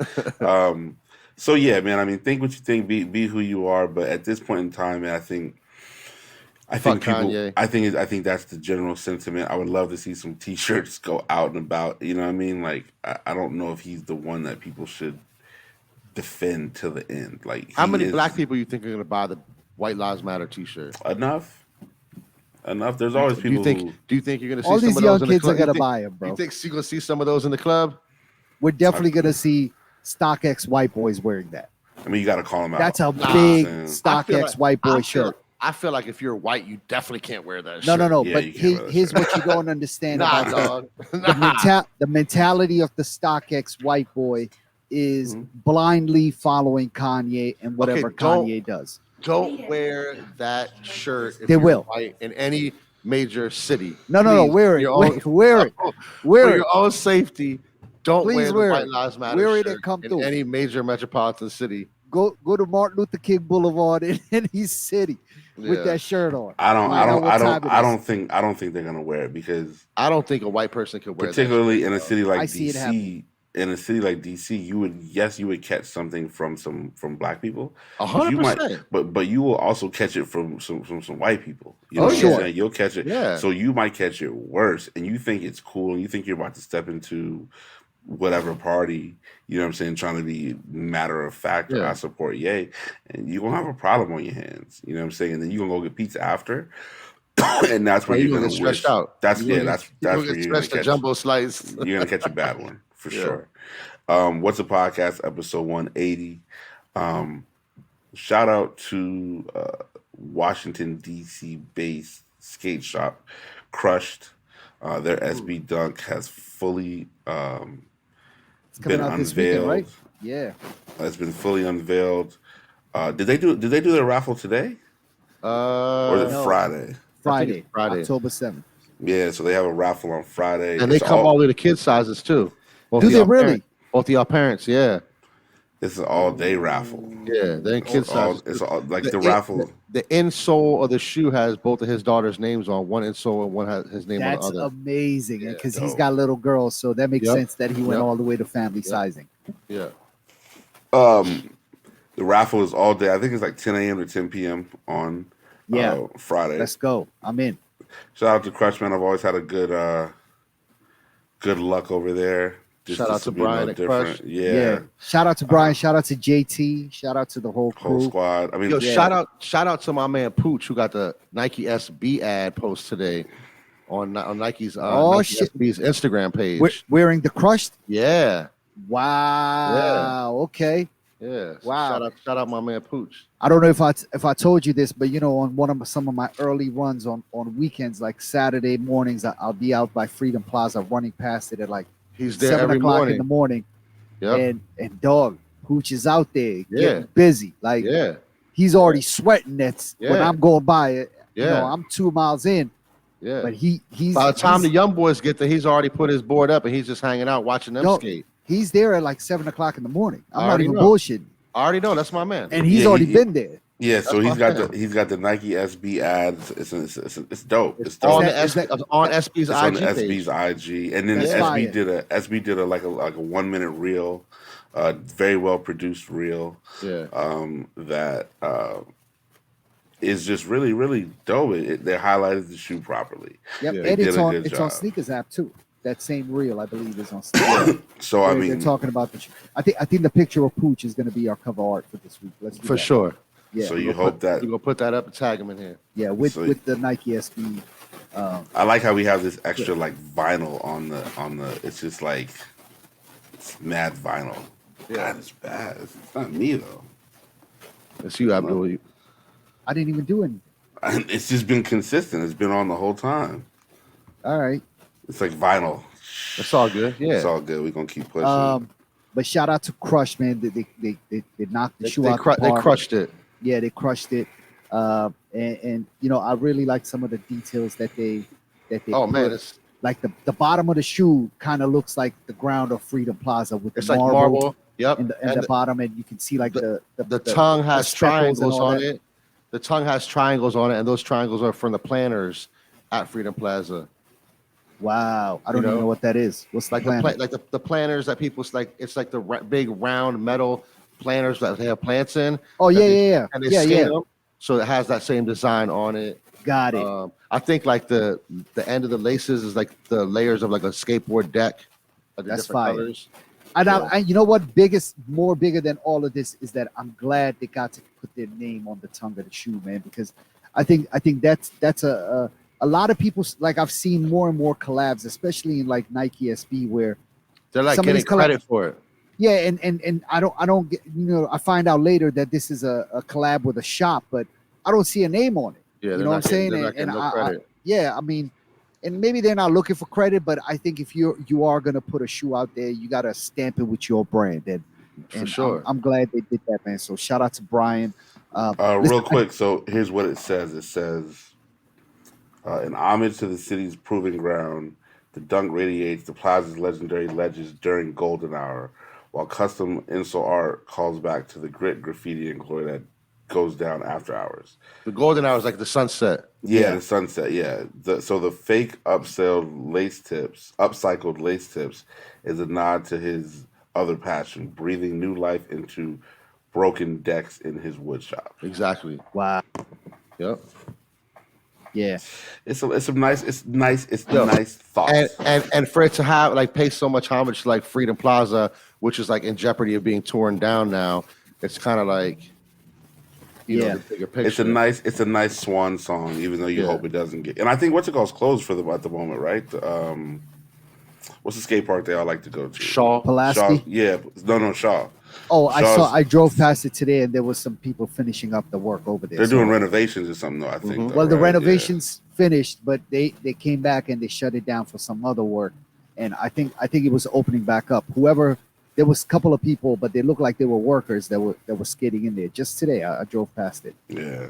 So yeah, man. I mean, think what you think, be who you are. But at this point in time, man, I think Fuck people. Kanye. I think that's the general sentiment. I would love to see some T-shirts go out and about. You know what I mean? Like, I don't know if he's the one that people should defend to the end. Like, How many is black people you think are going to buy the White Lives Matter T-shirt? enough? There's always people. Do you think you're going to see All some these of young those in the kids club? are going to buy them, bro. You think you're going to see some of those in the club? We're definitely going to see StockX white boys wearing that. I mean, you got to call them out. That's a You know what I'm big saying? StockX white boy shirt. I feel like if you're white, you definitely can't wear that No, shirt. no. Yeah, But you can't wear that here's shirt. what you don't understand Nah, about dog. the mentality of the StockX white boy is blindly following Kanye and whatever don't- Kanye does. Don't wear that shirt if They you're will. white in any major city. No, Please, wear it. your Wear own- it. Wear it. For Wear it. your own safety, don't Please wear the wear White it. Lives Matter Wear it shirt and come in through. any major metropolitan city. Go to Martin Luther King Boulevard in any city with Yeah. that shirt on. I don't think they're gonna wear it because I don't think a white person could wear particularly that in a city I like see it DC. happening. In a city like DC, you would catch something from black people. shirt. But you might, 100%. but you will also catch it from some white people. You Oh, know what sure. I'm saying? You'll catch it. Yeah. So you might catch it worse, and you think it's cool, and you think you're about to step into whatever party. You know what I'm saying? Trying to be matter of fact, or Yeah. I support Ye, and you're gonna have a problem on your hands. You know what I'm saying? And then you're gonna go get pizza after, and that's where Or you're you're gonna gonna get stretched wish. out. That's You're gonna that's You're where gonna get you're gonna stretched a catch. jumbo slice. You're gonna catch a bad one for Yeah. sure. What's a podcast episode 180? Shout out to Washington D.C. based skate shop Crushed. Their SB Dunk has fully It's coming been out this weekend, unveiled. right? Yeah. It's been fully unveiled. Did they do their raffle today or is it No. Friday? Friday, Friday. October 7th. Yeah, so they have a raffle on Friday. And they It's come all the way to kid sizes too. Both Do of they y'all really? Both of y'all parents, yeah. This is all day raffle. Yeah, they're in kids size. It's all like The the in- raffle. The insole of the shoe has both of his daughters' names on one insole, and one has his name That's on the other. amazing. Yeah, Because he's dope. got little girls, so that makes Yep. sense that he went Yep. all the way to family Yep. sizing. Yeah. The raffle is all day. I think it's like 10 a.m. to 10 p.m. on Yeah. Friday. Let's go. I'm in. Shout out to Crushman. I've always had a good luck over there. Shout out to will be no Brian at different. Yeah. Crush. Shout out to Brian. Shout out to JT. Shout out to the whole crew. Whole squad. I mean, Yo, Yeah. shout out to my man Pooch, who got the Nike SB ad post today on Nike's Oh, Nike shit. SB's Instagram page. Wearing the crushed. Yeah, Wow. Okay. yeah. Wow. Shout out my man Pooch. I don't know if I told you this, but on some of my early runs on weekends, like Saturday mornings, I'll be out by Freedom Plaza running past it at like He's there 7 every o'clock morning. in the morning. Yep. And dog, Pooch is out there Yeah. getting busy. Like Yeah, he's already sweating. That's when Yeah. I'm going by it. yeah, I'm 2 miles in, yeah. but he's By the time the he's, young boys get there, he's already put his board up and he's just hanging out watching them No. skate. he's there at like 7 o'clock in the morning. I'm I not already even know. bullshitting. I already know that's my man. And he's Yeah, already he- been there. yeah. So That's he's my got man. he's got the Nike SB ads. It's dope. It's on dope. the on SB's It's on IG the page. SB's IG, and then That's SB fire. did a like a 1 minute reel, very well produced reel. Yeah, That is just really really dope. They highlighted the shoe properly. Yep. Yeah, they And did a good it's job. on Sneakers app too. That same reel, I believe, is on Sneakers. So I They're mean, talking about the. I think the picture of Pooch is going to be our cover art for this week. Let's do for that. sure. Yeah, so you hope that We're gonna put that up and tag him in here. yeah, with so- with the Nike SB. I like how we have this extra like vinyl on the. It's just like it's mad vinyl. Yeah. God, it's bad. It's not me though. It's you, Abdul. I didn't even do anything. It's just been consistent. It's been on the whole time. All right. It's like vinyl. It's all good. Yeah. It's all good. We're gonna keep pushing. But shout out to Crush, man. They knocked the shoe They out. The they park. crushed it. Yeah, they crushed it. And I really like some of the details that they Oh put. man, it's Like the bottom of the shoe kind of looks like the ground of Freedom Plaza with it's the like marble. Yep. in the And bottom, and you can see like the tongue has speckles and triangles all on that. it. The tongue has triangles on it, and those triangles are from the planners at Freedom Plaza. Wow, I don't You even know, know what that is. What's the Like plan? the planners that people it's like the big round metal planners that they have plants in, Oh yeah, they- yeah, and they yeah, scan yeah. them, so it has that same design on it. Got it. I think like the end of the laces is like the layers of like a skateboard deck. Of the That's different fire. colors. And yeah. you know what? More bigger than all of this is that I'm glad they got to put their name on the tongue of the shoe, man. Because I think that's a lot of people, like I've seen more and more collabs, especially in like Nike SB, where They're like some of getting these credit for it. yeah, and I don't get, I find out later that this is a collab with a shop, but I don't see a name on it. Yeah, You they're know what not I'm saying? getting- they're not And getting no I- credit. Yeah, I mean, and maybe they're not looking for credit, but I think if you are gonna put a shoe out there, you gotta stamp it with your brand. And For sure. I'm glad they did that, man. So shout out to Brian. Real listen, quick, so here's what it says. It says, in homage to the city's proving ground, the dunk radiates the plaza's legendary ledges during golden hour, while custom insole art calls back to the grit, graffiti, and glory that goes down after hours. The golden hour is like the sunset. Yeah, the sunset. Yeah. So the fake upcycled lace tips is a nod to his other passion, breathing new life into broken decks in his wood shop. Exactly. wow, Yep. yeah, It's nice Yo, thoughts. And for it to have like pay so much homage to like Freedom Plaza, which is like in jeopardy of being torn down now, it's kind of like you know, Yeah. the bigger picture. It's a nice swan song, even though you Yeah. hope it doesn't get. And I think what's it called closed for them at the moment, right? What's the skate park they all like to go to? Shaw. Pulaski. Shaw. Yeah, no, Shaw. Oh, Shaw's- I drove past it today, and there was some people finishing up the work over there. They're So- doing renovations or something, though. I think. Mhm. though, well, the right? Yeah. renovations finished, but they came back and they shut it down for some other work. And I think it was opening back up. There was a couple of people, but they looked like they were workers that were skating in there. Just today, I drove past it. Yeah.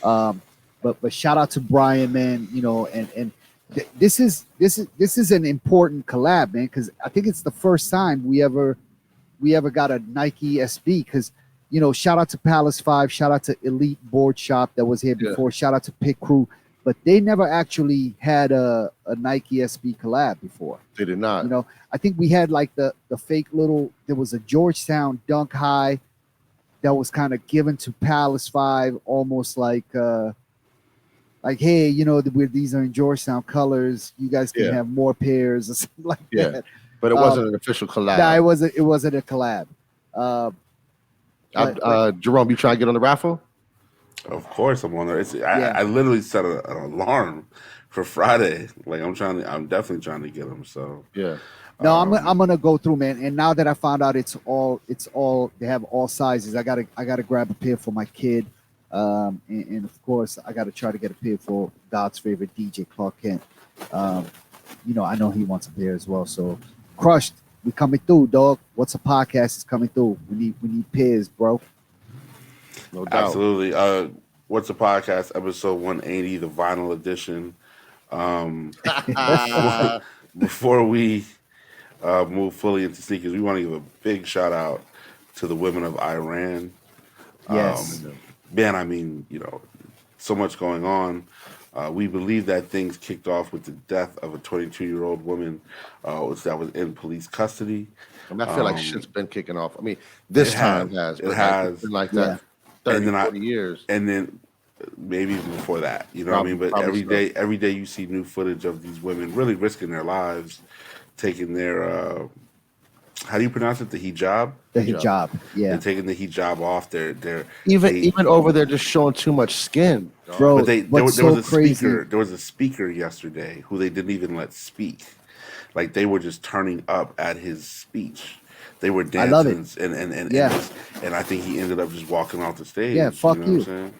But shout out to Brian, man. And This is an important collab, man, because I think it's the first time we ever got a Nike SB. Because shout out to Palace 5, shout out to Elite Board Shop that was here before, shout out to Pit Crew, but they never actually had a Nike SB collab before. They did not. I think we had like the fake little. There was a Georgetown Dunk High that was kind of given to Palace 5, almost like hey, these are in Georgetown colors. You guys can have more pairs or something like that. But it wasn't an official collab. No, it wasn't a collab. Jerome, you try to get on the raffle? Of course, I'm on there. I literally set an alarm for Friday. Like I'm definitely trying to get them. So yeah. No, I'm gonna go through, man. And now that I found out it's all they have all sizes. I gotta grab a pair for my kid. And of course, I got to try to get a pair for God's favorite DJ Clark Kent. I know he wants a pair as well. So, Crushed, we coming through, dog. What's a podcast is coming through? We need pairs, bro. No doubt. Absolutely. What's a podcast? Episode 180, the vinyl edition. Before we move fully into sneakers, we want to give a big shout out to the women of Iran. Yes. Man, I mean, so much going on. We believe that things kicked off with the death of a 22-year-old woman that was in police custody. I feel like shit's been kicking off. I mean, this time has. It has. It's been like that 30, 40 years. And then maybe even before that, what I mean? But every day you see new footage of these women really risking their lives, taking their how do you pronounce it? The hijab. The hijab. Yeah. They're taking the hijab off. They're even over there just showing too much skin, bro. But there was a speaker. There was a speaker yesterday who they didn't even let speak. Like they were just turning up at his speech. They were dancing. I love it. And I think he ended up just walking off the stage. Yeah, fuck you. What I'm saying?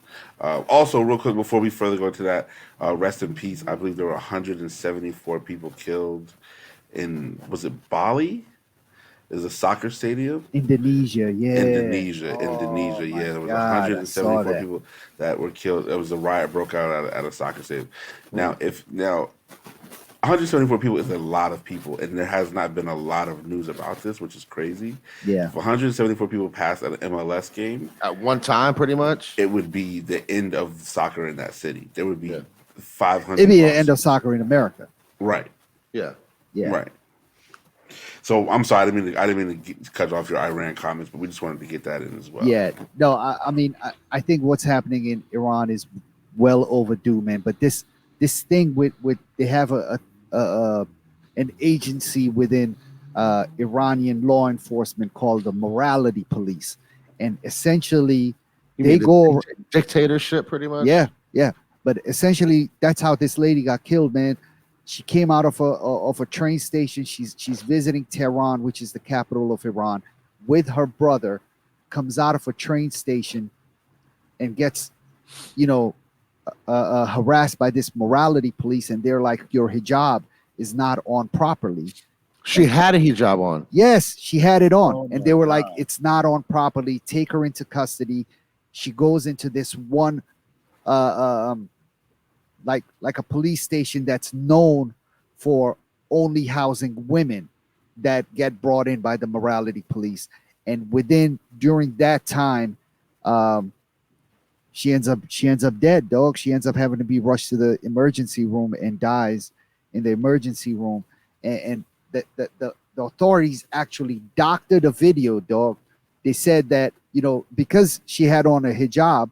Also, real quick before we further go into that, rest in peace. I believe there were 174 people killed in Bali? Is a soccer stadium? Indonesia. There was 174 people that were killed. It was a riot broke out at a soccer stadium. Now 174 people is a lot of people, and there has not been a lot of news about this, which is crazy. Yeah. If 174 people passed at an MLS game at one time, pretty much, it would be the end of soccer in that city. There would be 500. It'd be the end of soccer in America. Right. Yeah. Right. So I'm sorry, I didn't mean to cut off your Iran comments, but we just wanted to get that in as well. Yeah, no, I mean, I think what's happening in Iran is well overdue, man. But this thing with they have an agency within Iranian law enforcement called the morality police, and essentially they go dictatorship, pretty much. Yeah. But essentially, that's how this lady got killed, man. She came out of a train station. She's visiting Tehran, which is the capital of Iran, with her brother. Comes out of a train station and gets, harassed by this morality police, and they're like, "Your hijab is not on properly." She had a hijab on. Yes, she had it on, Oh and they were God. like, "It's not on properly. Take her into custody." She goes into this one. Like a police station that's known for only housing women that get brought in by the morality police. And during that time, she ends up dead, dog. She ends up having to be rushed to the emergency room and dies in the emergency room. And the authorities actually doctored a video, dog. They said that, because she had on a hijab,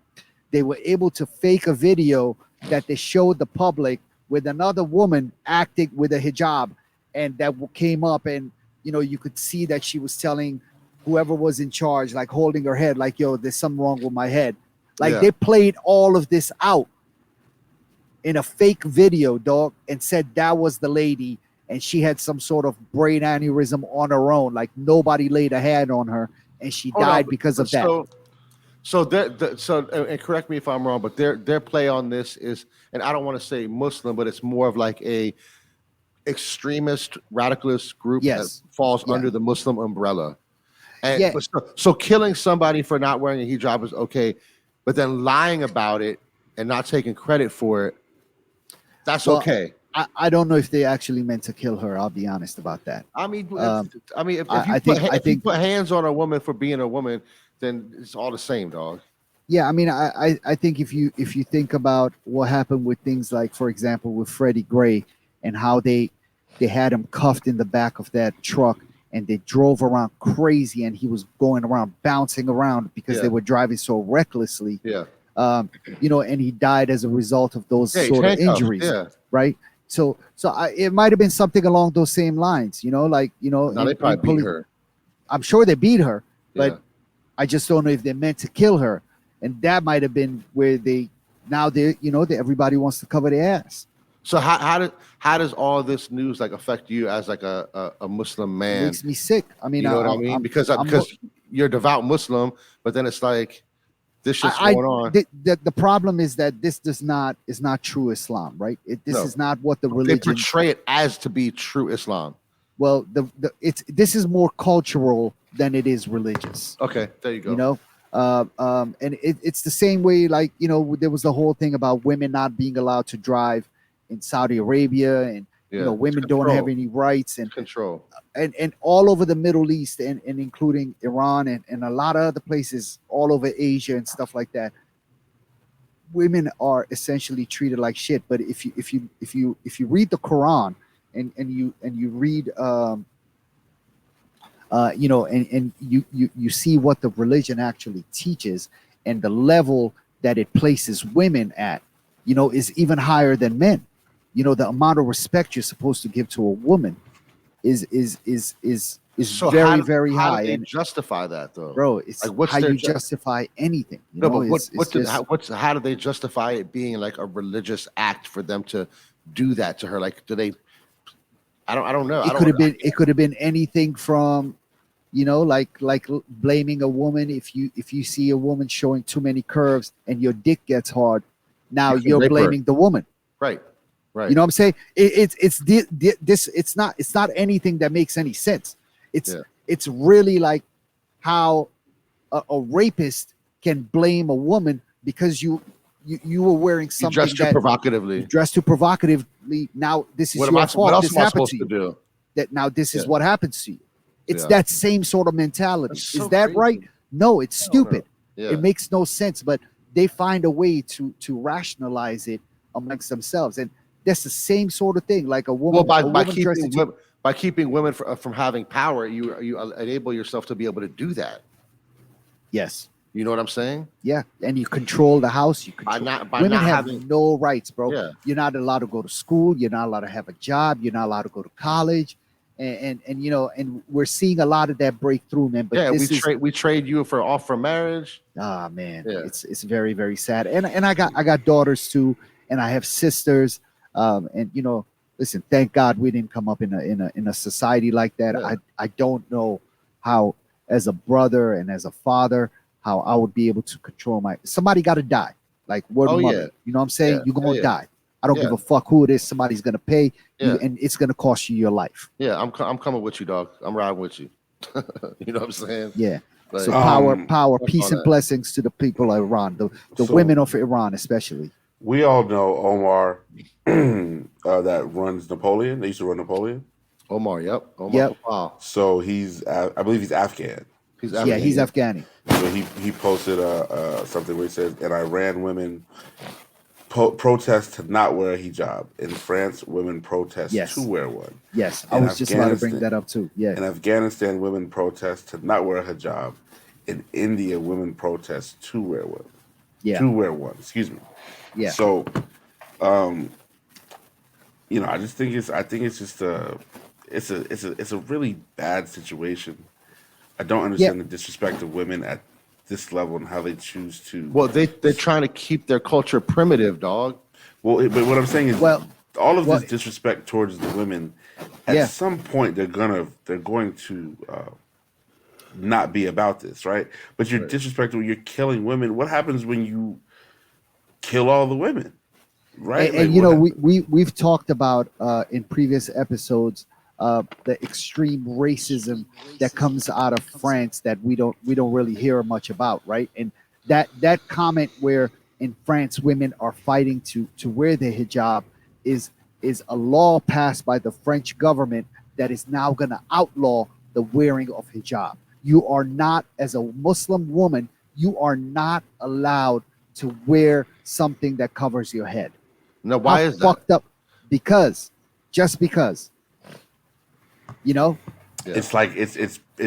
they were able to fake a video that they showed the public with another woman acting with a hijab, and that came up, and you could see that she was telling whoever was in charge, like holding her head, like, "Yo, there's something wrong with my head." Like they played all of this out in a fake video, dog, and said that was the lady, and she had some sort of brain aneurysm on her own, like nobody laid a hand on her, and she died because of that. So and correct me if I'm wrong, but their play on this is, and I don't want to say Muslim, but it's more of like a extremist radicalist group that falls under the Muslim umbrella. And so killing somebody for not wearing a hijab is okay, but then lying about it and not taking credit for it, that's okay. I don't know if they actually meant to kill her. I'll be honest about that. I mean, Um, if I you think if you put hands on a woman for being a woman, then it's all the same, dog. yeah, I mean, I think if you think about what happened with things like, for example, with Freddie Gray and how they had him cuffed in the back of that truck and they drove around crazy and he was going around bouncing around because they Yeah. were driving so recklessly, Yeah. and he died as a result of those Yeah, he's sort of handcuffed. injuries, Yeah. right? So it might have been something along those same lines, like No, they probably beat her. I'm sure they beat her, but Yeah. I just don't know if they meant to kill her, and that might have been where everybody wants to cover their ass. So how does all this news like affect you as like a Muslim It man? makes me sick. I mean, You know what I mean? Because you're a devout Muslim, but then it's like this shit's going on. The problem is that this is not true Islam, right? This No. is not what the They religion. portray it as to be true Islam. Well, this is more cultural than it is religious. Okay, there you go. And it's the same way, like there was the whole thing about women not being allowed to drive in Saudi Arabia, and Yeah. women It's don't have control. any rights, and Control. all over the Middle East, and including Iran and a lot of other places all over Asia and stuff like that. Women are essentially treated like shit. But if you read the Quran and you read and you see what the religion actually teaches and the level that it places women at, is even higher than men. The amount of respect you're supposed to give to a woman is So very, very how high. do they And justify that though? bro, it's Like, what's how their you justify anything. No, but It's how do they justify it being like a religious act for them to do that to her? Like, do they? I don't know. it could have been anything from like blaming a woman if you see a woman showing too many curves and your dick gets hard. Now You can you're rape her. blaming the woman. Right. You know what I'm saying? It's not anything that makes any sense. It's really like how a rapist can blame a woman because you were wearing You something dress too that provocatively. you dressed too provocatively. Now this is What your else fault. This am I happened supposed to to you. do? That now this is Yeah. what happens to you. It's Yeah. that same sort of mentality. That's Is so that crazy. right? No, it's I don't know. stupid. Yeah. It makes no sense, but they find a way to rationalize it amongst themselves, and that's the same sort of thing. Like a woman, Well, a woman by keeping women from having power, you enable yourself to be able to do that. yes, You know what I'm saying? yeah, and you control the house. By Women not have having no rights, bro. Yeah. You're not allowed to go to school. You're not allowed to have a job. You're not allowed to go to college, and we're seeing a lot of that breakthrough, man. But yeah, this we trade you for marriage. man, Yeah. it's very, very sad. And I got daughters too, and I have sisters. And listen, thank God we didn't come up in a society like that. Yeah. I don't know how, as a brother and as a father, how I would be able to control somebody got to die. Like word Oh, of mother, yeah. you know what I'm saying? Yeah. You're gonna Yeah. die. I don't Yeah. give a fuck who it is. Somebody's gonna pay Yeah. you, and it's gonna cost you your life. Yeah, I'm coming with you, dog. I'm riding with you. You know what I'm saying? Yeah. Like, So power, fuck peace, all and that. blessings to the people of Iran, the So- women of Iran especially. We all know Omar that runs Napoleon. They used to run Napoleon. Omar, yep. Omar Yep. Papal. So I believe he's Afghan. He's Yeah, he's Afghani. So he posted something where he says, "In Iran, women protest to not wear a hijab. In France, women protest Yes. to wear one. Yes, I In was just about to bring Afghanistan- that up too. Yeah, In Afghanistan, women protest to not wear a hijab. In India, women protest to wear one. yeah, To wear one. Excuse me. yeah. So, I just think it's just it's a really bad situation. I don't understand the disrespect of women at this level and how they choose to. Well, they're trying to keep their culture primitive, dog. Well, but what I'm saying is, Well- all of well- this disrespect towards the women, at Yeah. some point they're going to not be about this, right? But you're disrespecting, you're killing women. What happens when you kill all the women, right? And we've talked about in previous episodes the extreme racism that comes out of France that we don't really hear much about, right? And that comment where in France women are fighting to wear their hijab is is a law passed by the French government that is now going to outlaw the wearing of hijab. You are not, as a Muslim woman, you are not allowed to wear something that covers your head. No, why is that? Fucked up? Because, just because, you know. Yeah. It's like it's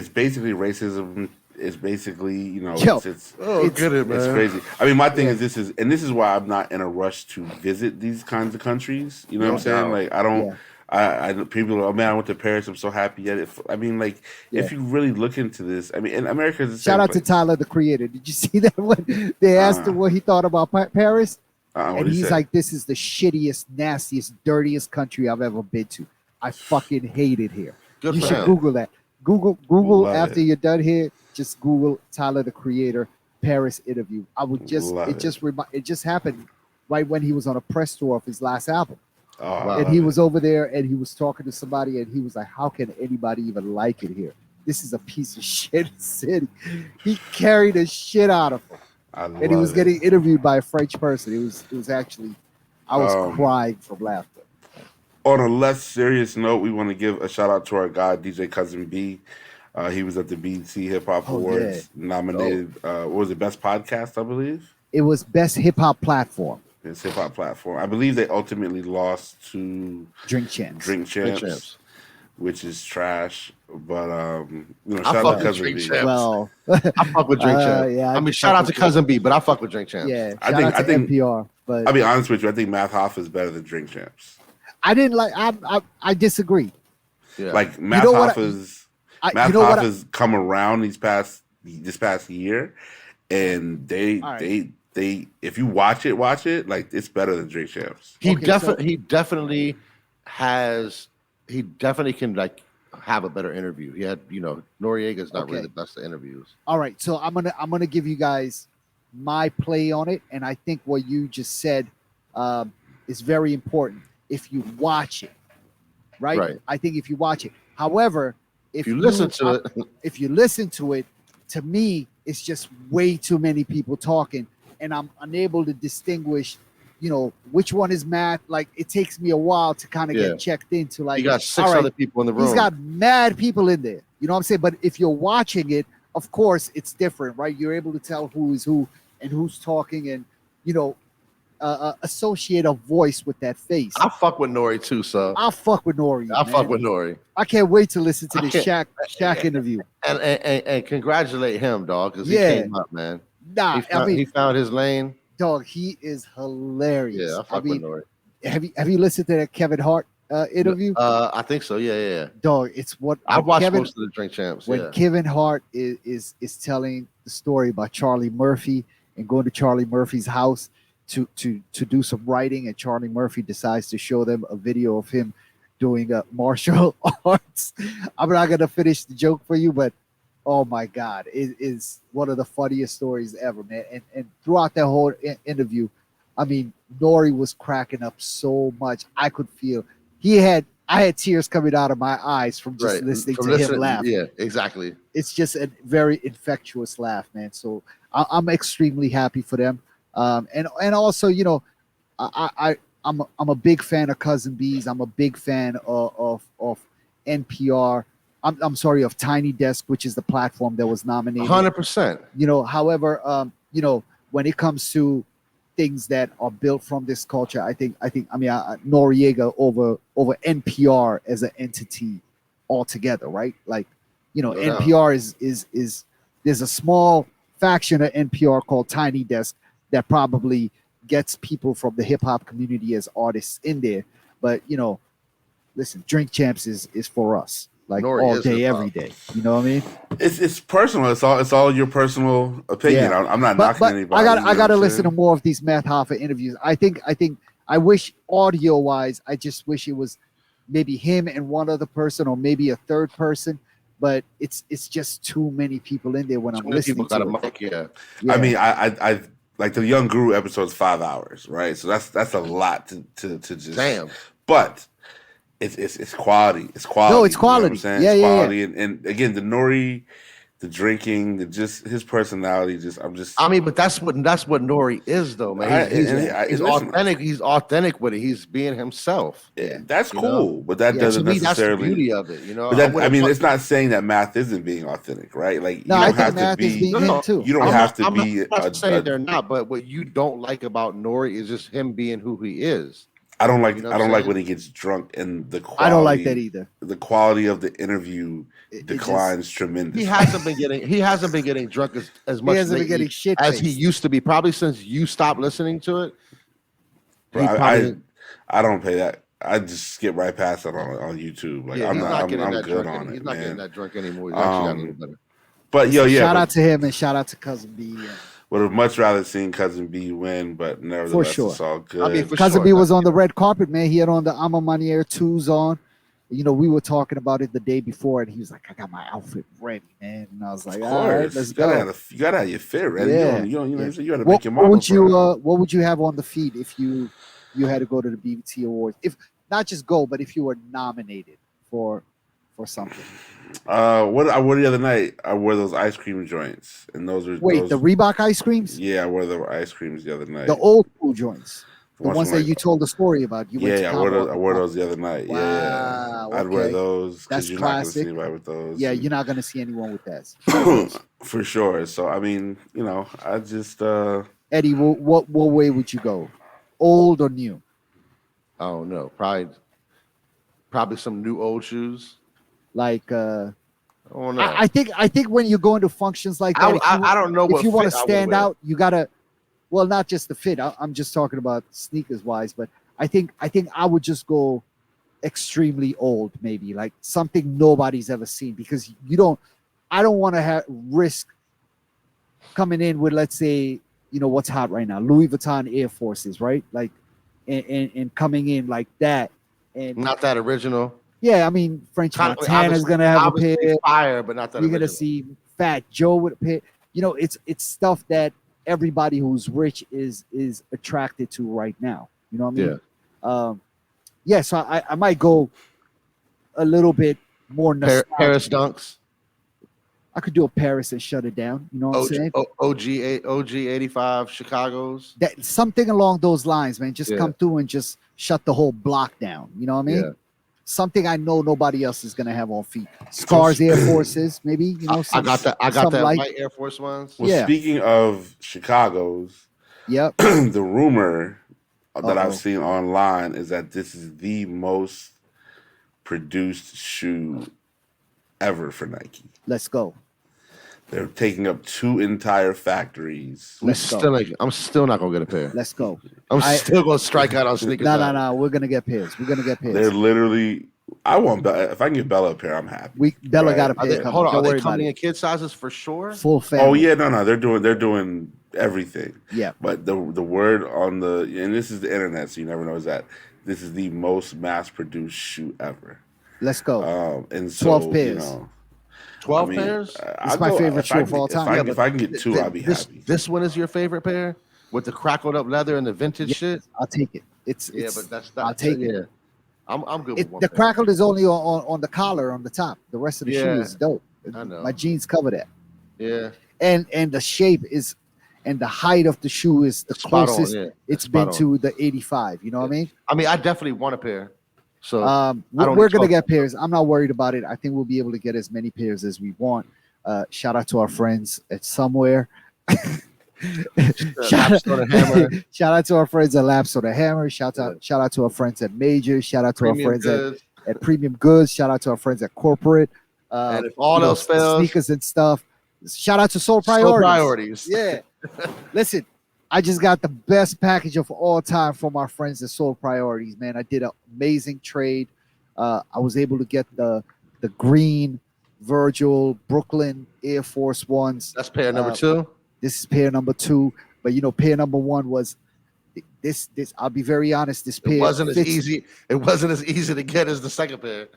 basically racism. It's basically, you know, Yo, it's get it, man. it's crazy. I mean, my thing is this is why I'm not in a rush to visit these kinds of countries. You know what I'm saying? Like I don't. I people are, oh man, I went to Paris. I'm so happy. Yet, if you really look into this, I mean, in America, is the Shout same out to place. Tyler, the creator. Did you see that when they asked him what he thought about Paris? What And did he he's say? like, "This is the shittiest, nastiest, dirtiest country I've ever been to. I fucking hate it here." Good You for should him. Google that. Google Love after it. you're done here. Just Google Tyler, the creator, Paris interview. I would just Love it just happened right when he was on a press tour of his last album. Oh, I Wow. And love he it. was over there and he was talking to somebody and he was like, "How can anybody even like it here? This is a piece of shit city." He carried the shit out of him. And he was love it. getting interviewed by a French person. It was actually, I was crying from laughter. On a less serious note, we want to give a shout out to our guy DJ Cousin B. He was at the BET Hip Hop Oh, Awards, nominated. What was it, Best Podcast? I believe. It was best hip hop platform. His hip hop platform. I believe they ultimately lost to Drink Champs. Drink Champs, Champs. which is trash. But I shout fuck out to with Cousin Drink B. Champs. Well, I fuck with Drink Champs. yeah, I mean, shout out to Cousin B, but I fuck with Drink Champs. yeah. I Shout out to think- NPR, but I'll be honest with you. I think Math Hoff is better than Drink Champs. I didn't like. I disagree. Yeah. Like Math know what Hoff is. I, Math you know Hoff what? has come around this past year, and they All right. if you watch it, like it's better than Drink Champs. he Okay, so- he definitely can like have a better interview. He had, Noriega's not really Okay. the best at interviews. All right, so I'm gonna give you guys my play on it, and I think what you just said is very important. If you watch it, right? Right. I think if you watch it. However, If you listen to it, if you listen to it, to me, it's just way too many people talking, and I'm unable to distinguish, which one is Matt. Like, it takes me a while to kind of Yeah. get checked into. Like, you got six all right, other people in the room. he's got mad people in there. You know what I'm saying? But if you're watching it, of course, it's different, right? You're able to tell who is who and who's talking, and associate a voice with that face. I fuck with Nori too, so I'll fuck with Nori. I man. fuck with Nori. I can't wait to listen to I this can't- Shaq interview. And congratulate him, dog, because he Yeah. came up, man. Nah, He found his lane. dog, he is hilarious. Yeah, I fuck with Nori. Have you listened to that Kevin Hart interview? I think so. Yeah. Dog, it's what I watched Kevin, most of the Drink Champs. when Yeah. Kevin Hart is telling the story about Charlie Murphy and going to Charlie Murphy's house to do some writing, and Charlie Murphy decides to show them a video of him doing martial arts. I'm not gonna finish the joke for you, but oh my god, it is one of the funniest stories ever, man. And throughout that whole interview, I mean, Nori was cracking up so much. I could feel I had tears coming out of my eyes from just listening From to him laugh. Yeah, exactly. It's just a very infectious laugh, man. So I'm extremely happy for them. And also, I'm a big fan of Cousin B's. I'm a big fan of NPR. I'm sorry, of Tiny Desk, which is the platform that was nominated. 100%. However, when it comes to things that are built from this culture, I think Noriega over NPR as an entity altogether, right? Like, doubt. NPR is there's a small faction of NPR called Tiny Desk that probably gets people from the hip hop community as artists in there. But listen, Drink Champs is for us, like Nori all is day, hip-hop. every day. You know what I mean? It's personal. It's all your personal opinion. Yeah. I'm not But knocking anybody. I gotta listen to more of these Math Hoffa interviews. I think I wish audio wise, I just wish it was maybe him and one other person, or maybe a third person. But it's just too many people in there when I'm Too many people listening got to a it. mic. Yeah. Yeah. I mean, I like the Young Guru episode's 5 hours, right? So that's a lot to just. Damn. But it's quality. It's quality. No, it's you know what I'm quality. saying? Yeah, It's yeah, quality. And again, the Nori the drinking, just his personality. I mean, but that's what Nori is, though, man. He's listen, authentic. He's authentic with it. He's being himself. That's You cool, but that to doesn't me, that's the necessarily. beauty of it. You know, But that, I mean, it's not saying that Math isn't being authentic, right? Like No, you I don't think have to Math is be. being him too. You don't have to be. I'm not saying they're not, but what you don't like about Nori is just him being who he is. I don't like. You know I don't what I'm like saying? when he gets drunk, and the quality. I don't like that either. The quality of the interview It declines tremendously. He hasn't been getting drunk as much He hasn't been lately getting shit as he faced. used to be. Probably since you stopped listening to it. Bro, I don't pay that. I just skip right past it on YouTube. Like I'm good on it. He's not getting that drunk anymore. He's Um, actually got a little better. But shout out to him and shout out to Cousin B. Would have much rather seen Cousin B win, but nevertheless, sure. it's all good. I mean, Cousin B was on the red carpet, man. He had on the Ama Manier 2s on. You know, we were talking about it the day before, and he was like, "I got my outfit ready, man." And I was like, "All right, let's go." You gotta have your fit ready. Yeah. You gotta What make your mama. what would you have on the feed if you had to go to the BET Awards? If not just go, but if you were nominated for something. What I wore the other night, I wore those ice cream joints, and those are the Reebok ice creams. Yeah, I wore the ice creams the other night. The old school joints, the ones that like, you told the story about. I wore those the other night. Wow, I'd wear those because you're not gonna see anybody with those. Yeah, you're not gonna see anyone with that. For sure. So I mean, I just Eddie, what way would you go? Old or new? I don't know. Probably some new old shoes. Like Oh no! I think when you go into functions like that, I don't know if you want to fit I would stand wear. out, you gotta. Well, not just the fit. I'm just talking about sneakers wise, but I think I would just go extremely old, maybe like something nobody's ever seen, because I don't want to risk coming in with, let's say, what's hot right now, Louis Vuitton Air Forces, right? Like, and coming in like that, and Not that original. yeah, I mean, French Montana's gonna have a pair. Fire, but not that. You're original. gonna see Fat Joe with a pair. It's stuff that everybody who's rich is attracted to right now. You know what I mean? Yeah. So I might go a little bit more nostalgic. Paris Dunks. I could do a Paris and shut it down. You know what I'm saying? OG 85 Chicago's. That something along those lines, man. Just Yeah. come through and just shut the whole block down. You know what I mean? Yeah. Something I know nobody else is gonna have on feet. Scars Air Forces, maybe. I got that white Air Force ones. Well, speaking of Chicago's, Yep. the rumor that I've seen online is that this is the most produced shoe ever for Nike. Let's go. They're taking up 2 entire factories. I'm still not gonna get a pair. Let's go. I'm still gonna strike out on sneakers. No. We're gonna get pairs. They're literally. I want if I can get Bella a pair, I'm happy. Bella got a pair. Hold on, are they coming in kid sizes for sure? Full family. Oh yeah, no, they're doing everything. Yeah. But the word on and this is the internet, so you never know, is that this is the most mass produced shoe ever. Let's go. And so 12 pairs. 12 pairs? It's my favorite shoe of all time. If I can get 2, I'll be happy. This one is your favorite pair with the crackled up leather and the vintage shit. I'll take it. I'll take it. I'm good with one. The crackled is only on the collar on the top. The rest of the shoe is dope. I know. My jeans cover that. Yeah. And the shape is, and the height of the shoe is the closest it's been to the 85. You know what I mean? I mean, I definitely want a pair. So we're gonna get pairs. I'm not worried about it. I think we'll be able to get as many pairs as we want. Shout out to our friends at Somewhere. Shout out to our friends at Labs or the Hammer. Shout out to our friends at Major. Shout out to our friends at Premium Goods. Shout out to our friends at Corporate. And if all else fails, sneakers and stuff. Shout out to Soul Priorities. Yeah. Listen, I just got the best package of all time from our friends at Soul Priorities, man. I did an amazing trade. I was able to get the green Virgil Brooklyn Air Force Ones. That's pair number 2. This is pair number 2, but pair number 1 was this. I'll be very honest. This pair wasn't as easy. It wasn't as easy to get as the second pair.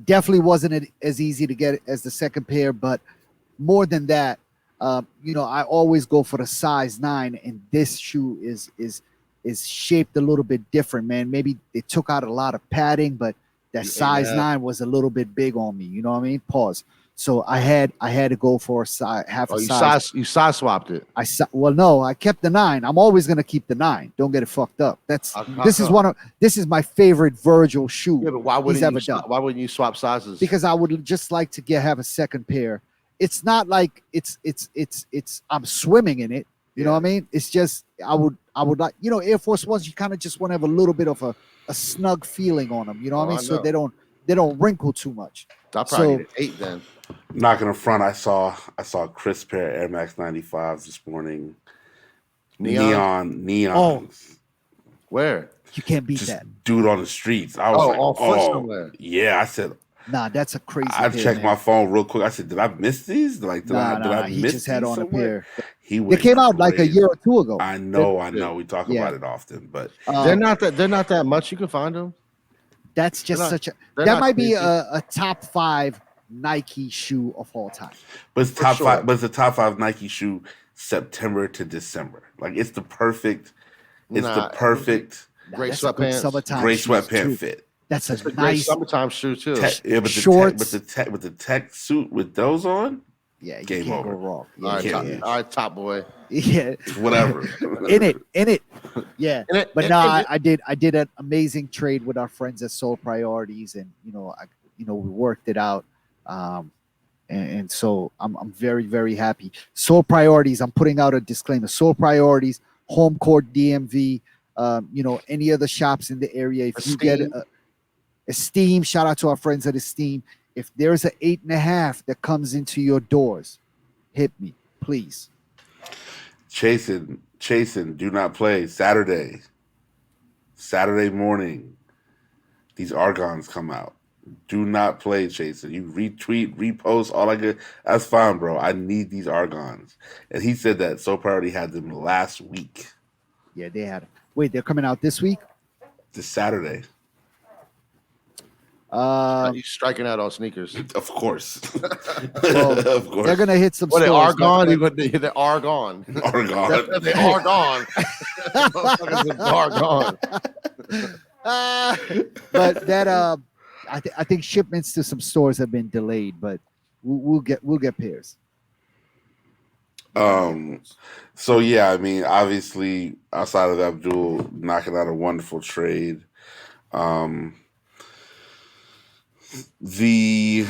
Definitely wasn't as easy to get as the second pair, but more than that, I always go for the size 9, and this shoe is shaped a little bit different, man. Maybe they took out a lot of padding, but that size 9 was a little bit big on me. You know what I mean? Pause. So I had to go for a size, half Oh, a size. you side swapped it. Well, no, I kept the 9. I'm always gonna keep the 9. Don't get it fucked up. This is my favorite Virgil shoe Yeah, but why he's wouldn't ever you? done. Why wouldn't you swap sizes? Because I would just like to have a second pair. It's not like it's I'm swimming in it. You know what I mean? It's just I would like, Air Force Ones, you kind of just want to have a little bit of a snug feeling on them. You know what I mean? So they don't wrinkle too much. I'll probably get 8 then. Not gonna front. I saw a crisp pair of Air Max 95s this morning. Neons. Oh. Where? You can't beat Just that. dude on the streets. I was like, on foot somewhere. Yeah, I said, Nah, that's a crazy. I pair, checked man. my phone real quick. I said, did I miss these? Like, did I He miss just had these on somewhere? a pair. They came out like a crazy. year or two ago. I know. We talk about it often, but They're not that much. You can find them. That's just that might be a top 5 Nike shoe of all time. But it's top 5. But it's the top 5 Nike shoe September to December. Like it's the perfect. It's the perfect great sweatpants. Summertime sweatpant fit. That's a great nice summertime shoe too. Shorts with the tech suit with those on. Yeah, you game can't over. go wrong. All right, top boy. Yeah, whatever. in it. Yeah, but no, I I did an amazing trade with our friends at Soul Priorities, and we worked it out. And so I'm very, very happy. Soul Priorities, I'm putting out a disclaimer. Soul Priorities, Home Court DMV, any other shops in the area. If you get Esteem, shout out to our friends at Esteem. If there's an 8.5 that comes into your doors, hit me, please. Chasing, do not play. Saturday morning, these Argons come out. Do not play, Chasing. You retweet, repost, all I get. That's fine, bro. I need these Argons. And he said that Soul Priority had them last week. Yeah, they had them. Wait, they're coming out this week? This Saturday. He's striking out on sneakers. Of course. Well, of course. They're gonna hit some They stores. are gone. They are gone. Argon. They are gone. Motherfuckers are gone. But that I think shipments to some stores have been delayed, but we'll get pairs. So yeah, I mean, obviously, outside of Abdul knocking out a wonderful trade, this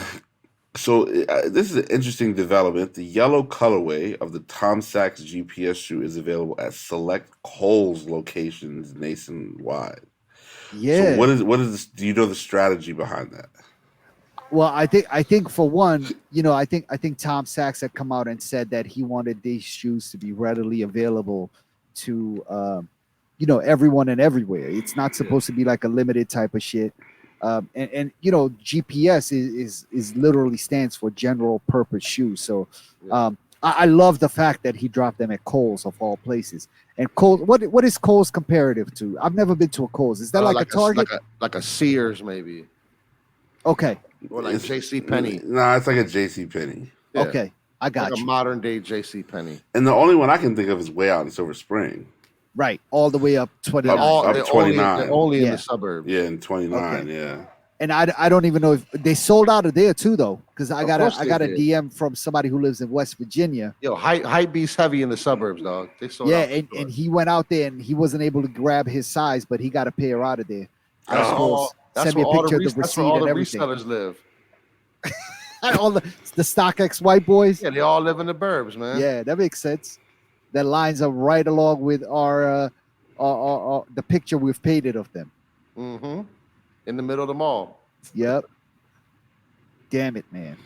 is an interesting development. The yellow colorway of the Tom Sachs GPS shoe is available at select Kohl's locations nationwide. Yeah. So what is this? Do you know the strategy behind that? Well, I think for one, I think Tom Sachs had come out and said that he wanted these shoes to be readily available to everyone and everywhere. It's not supposed to be like a limited type of shit. And GPS is literally stands for general purpose shoes. So I love the fact that he dropped them at Kohl's of all places. And Kohl's, what is Kohl's comparative to? I've never been to a Kohl's. Is that like a Target? Like a Sears maybe. Okay. Or like JC Penney. No, it's like a JC Penney. Yeah. Okay, I got like you. A modern day JC Penney. And the only one I can think of is Way Out in Silver Spring. Right, all the way up 29. Up 29. They're only in the suburbs. Yeah, in 29. Okay. Yeah. And I don't even know if they sold out of there too, though, because I got a did. DM from somebody who lives in West Virginia. Yo, hype beast heavy in the suburbs, dog. They sold out. And he went out there and he wasn't able to grab his size, but he got a pair out of there. That's Send me a where all picture the of the receipt all and the everything. resellers live. All the StockX white boys. Yeah, they all live in the burbs, man. Yeah, that makes sense. That lines up right along with our the picture we've painted of them. Mm-hmm. In the middle of the mall. Yep. Damn it, man.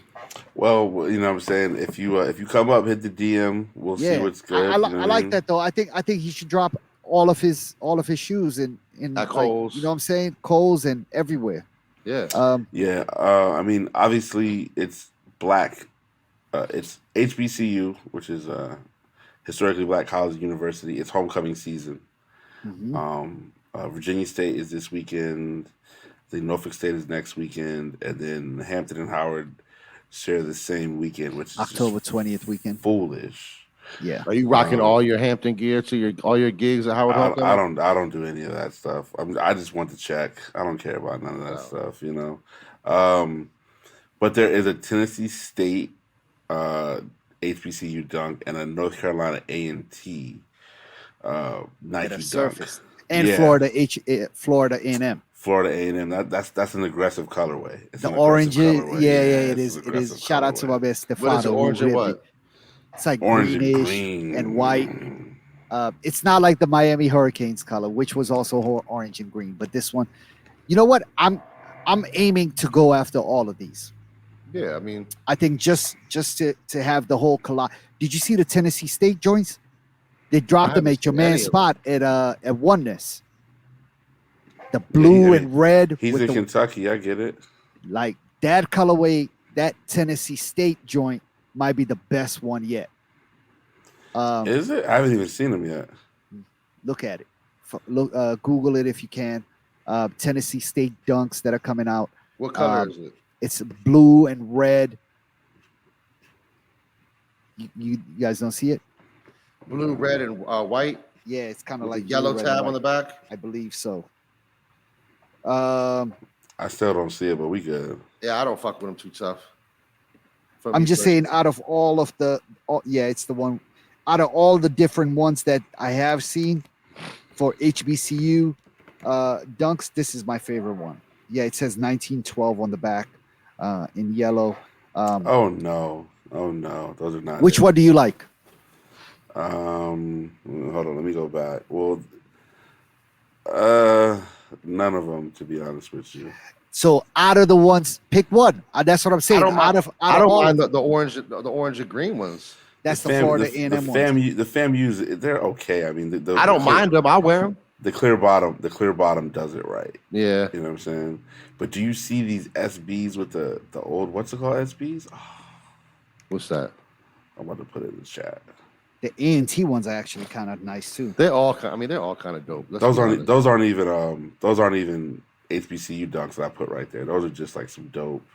Well, you know what I'm saying? If you come up, hit the DM. We'll see what's good. I like that though. I think he should drop all of his shoes in at Kohl's. You know what I'm saying? Kohl's and everywhere. Yeah. I mean, obviously it's black. It's HBCU, which is historically black college university. It's homecoming season. Mm-hmm. Virginia State is this weekend. I think Norfolk State is next weekend, and then Hampton and Howard share the same weekend, which is October 20th weekend. Foolish. Yeah. Are you rocking all your Hampton gear to all your gigs at Howard Homecoming? I don't do any of that stuff. I just want to check. I don't care about none of that stuff, you know. But there is a Tennessee State HBCU dunk and a North Carolina A&T that Nike are dunk. surfaced, and Yeah. Florida A&M. Florida A&M. That's an aggressive colorway. It's The an orange, aggressive colorway. yeah, It's it an is. It aggressive is. Shout out to my colorway. man What is Stefano. it? Who Orange and really, what? it's like Orange and greenish green and white. It's not like the Miami Hurricanes color, which was also orange and green. But this one, you know what? I'm aiming to go after all of these. Yeah, I mean, I think just to have the whole collide. Did you see the Tennessee State joints? They dropped them haven't at your seen any man's of them. spot at Oneness. The Yeah, blue and red He's with in the Kentucky. I get it. like that colorway. That Tennessee State joint might be the best one yet. Is it? I haven't even seen him yet. Look at it. Look, Google it if you can. Tennessee State dunks that are coming out. What color is it? It's blue and red. You guys don't see it? Blue, red, and white Yeah, it's kind of with like the yellow blue, red, and tab on white. the back. I believe so. I still don't see it, but we good. Yeah, I don't fuck with them too tough. For I'm me just saying, personally. out of all of yeah, it's the one. Out of all the different ones that I have seen for HBCU dunks, this is my favorite one. Yeah, it says 1912 on the back in yellow. Oh no, those are not. Which it. one do you like? Hold on, let me go back. Well, none of them, to be honest with you. So out of the ones, pick one. That's what I'm saying. I don't mind the orange and green ones. That's the Florida A&M ones. The FAMUs, they're okay. I mean, I don't mind them. I wear them. The clear bottom does it right. Yeah. You know what I'm saying? But do you see these SBs with the old, what's it called, SBs? Oh, What's that? I'm about to put it in the chat. The A&T ones are actually kind of nice too. They're all kind of dope. Those aren't even HBCU dunks that I put right there. Those are just like some dope.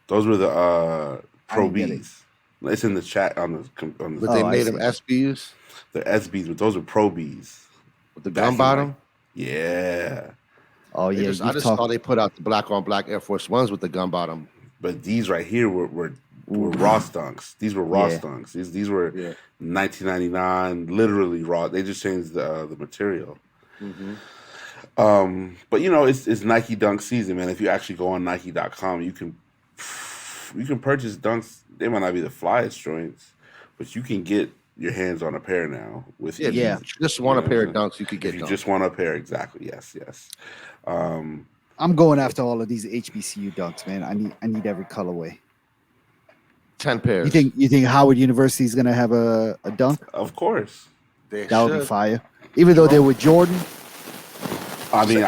Those were the Pro Bs. It's in the chat on the. But they made them SBs. The SBs, but those are Pro Bs. With the gun bottom. Yeah. Oh yeah. I just saw they put out the black on black Air Force Ones with the gun bottom. But these right here were Ross dunks. These were Ross dunks. These were 1999, literally raw. They just changed the material. Mm-hmm. But you know, it's Nike dunk season, man. If you actually go on Nike.com, you can purchase dunks. They might not be the flyest joints, but you can get your hands on a pair now. With just want a pair of dunks, you could get. If you just want a pair, exactly. Yes. I'm going after all of these HBCU dunks, man. I need every colorway. 10 pairs. You think Howard University is gonna have a dunk? Of course. That would be fire. Even though they're with Jordan. I mean,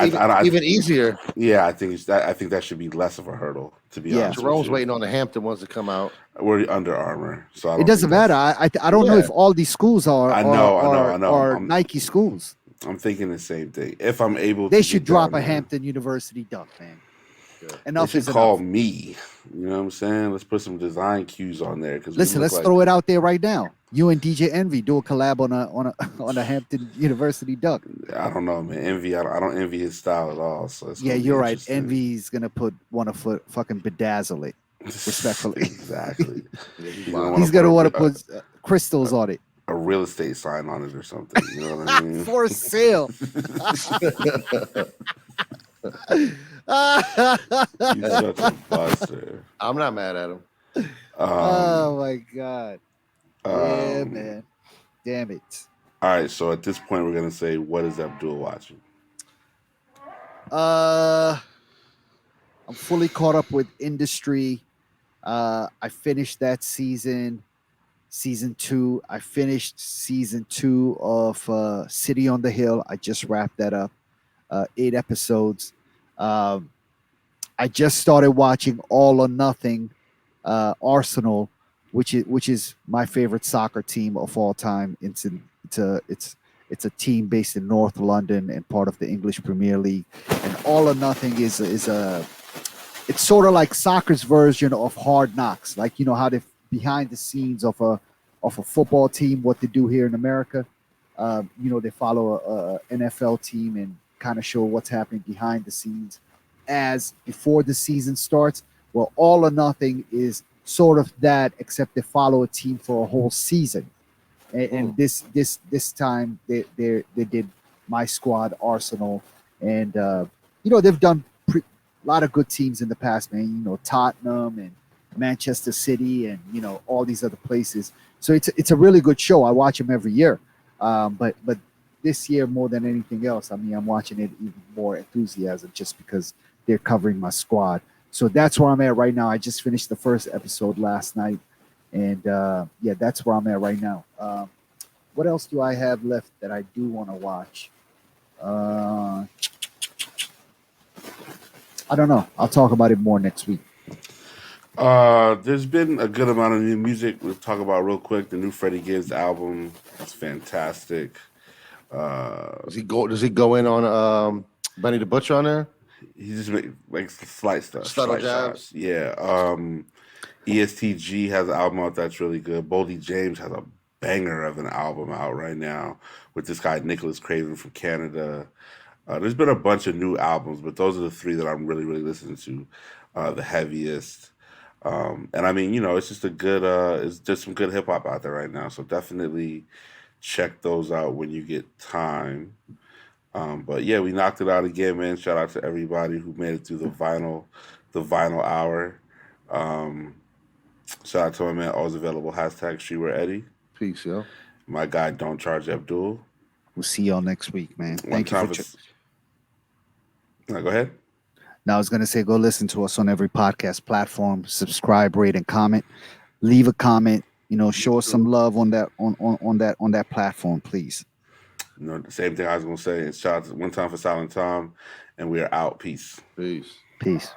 even easier. Yeah, I think that should be less of a hurdle. To be honest, Jerome's waiting on the Hampton ones to come out. We're Under Armour, so it doesn't matter. I don't know if all these schools are. I know. Are Nike schools. I'm thinking the same thing. If I'm able, they should drop a Hampton University dunk, man. Enough they should call me. You know what I'm saying? Let's put some design cues on there. Because let's throw it out there right now. You and DJ Envy do a collab on a Hampton University dunk. I don't know, man. Envy, I don't envy his style at all. So it's you're right. Envy's gonna want to fucking bedazzle it, respectfully. Exactly. He's gonna want to put crystals on it. A real estate sign on it or something. You know what I mean? For sale. You're such a buster. I'm not mad at him. Oh my god. Yeah, man. Damn it. All right, so at this point we're gonna say, what is Abdul watching? I'm fully caught up with Industry. I finished that season 2. I finished season 2 of City on the Hill. I just wrapped that up. 8 episodes. I just started watching All or Nothing Arsenal, which is my favorite soccer team of all time. It's a team based in North London and part of the English Premier League. And All or Nothing is it's sort of like soccer's version of Hard Knocks, like you know how they behind the scenes of a football team, what they do here in America. They follow a NFL team and kind of show what's happening behind the scenes as before the season starts. Well, All or Nothing is sort of that, except they follow a team for a whole season. And this time they did My Squad, Arsenal, and they've done a lot of good teams in the past, man. Tottenham and Manchester City, and all these other places. So it's a really good show. I watch them every year, but this year more than anything else, I mean, I'm watching it even more enthusiasm just because they're covering my squad. So that's where I'm at right now. I just finished the first episode last night, and yeah, that's where I'm at right now. What else do I have left that I do want to watch? I don't know. I'll talk about it more next week. There's been a good amount of new music. We'll talk about real quick. The new Freddie Gibbs album is fantastic. Does he go in on Benny the Butcher on there? He just makes slight stuff. Subtle slight jabs. shots. Yeah. ESTG has an album out that's really good. Boldy James has a banger of an album out right now with this guy Nicholas Craven from Canada. There's been a bunch of new albums, but those are the three that I'm really, really listening to the heaviest. And I mean, it's just it's just some good hip hop out there right now. So definitely check those out when you get time. But yeah, we knocked it out again, man. Shout out to everybody who made it through the vinyl hour. Shout out to my man, always available, #Streetwear Eddie. Peace, yo. My guy, Don't Charge Abdul. We'll see y'all next week, man. One Thank you time for. No, go ahead. Now I was gonna say, go listen to us on every podcast platform. Subscribe, rate, and comment. Leave a comment. Show us some love on that platform, please. The same thing I was gonna say. Shout out to One Time for Silent Tom, and we are out. Peace. Peace. Peace.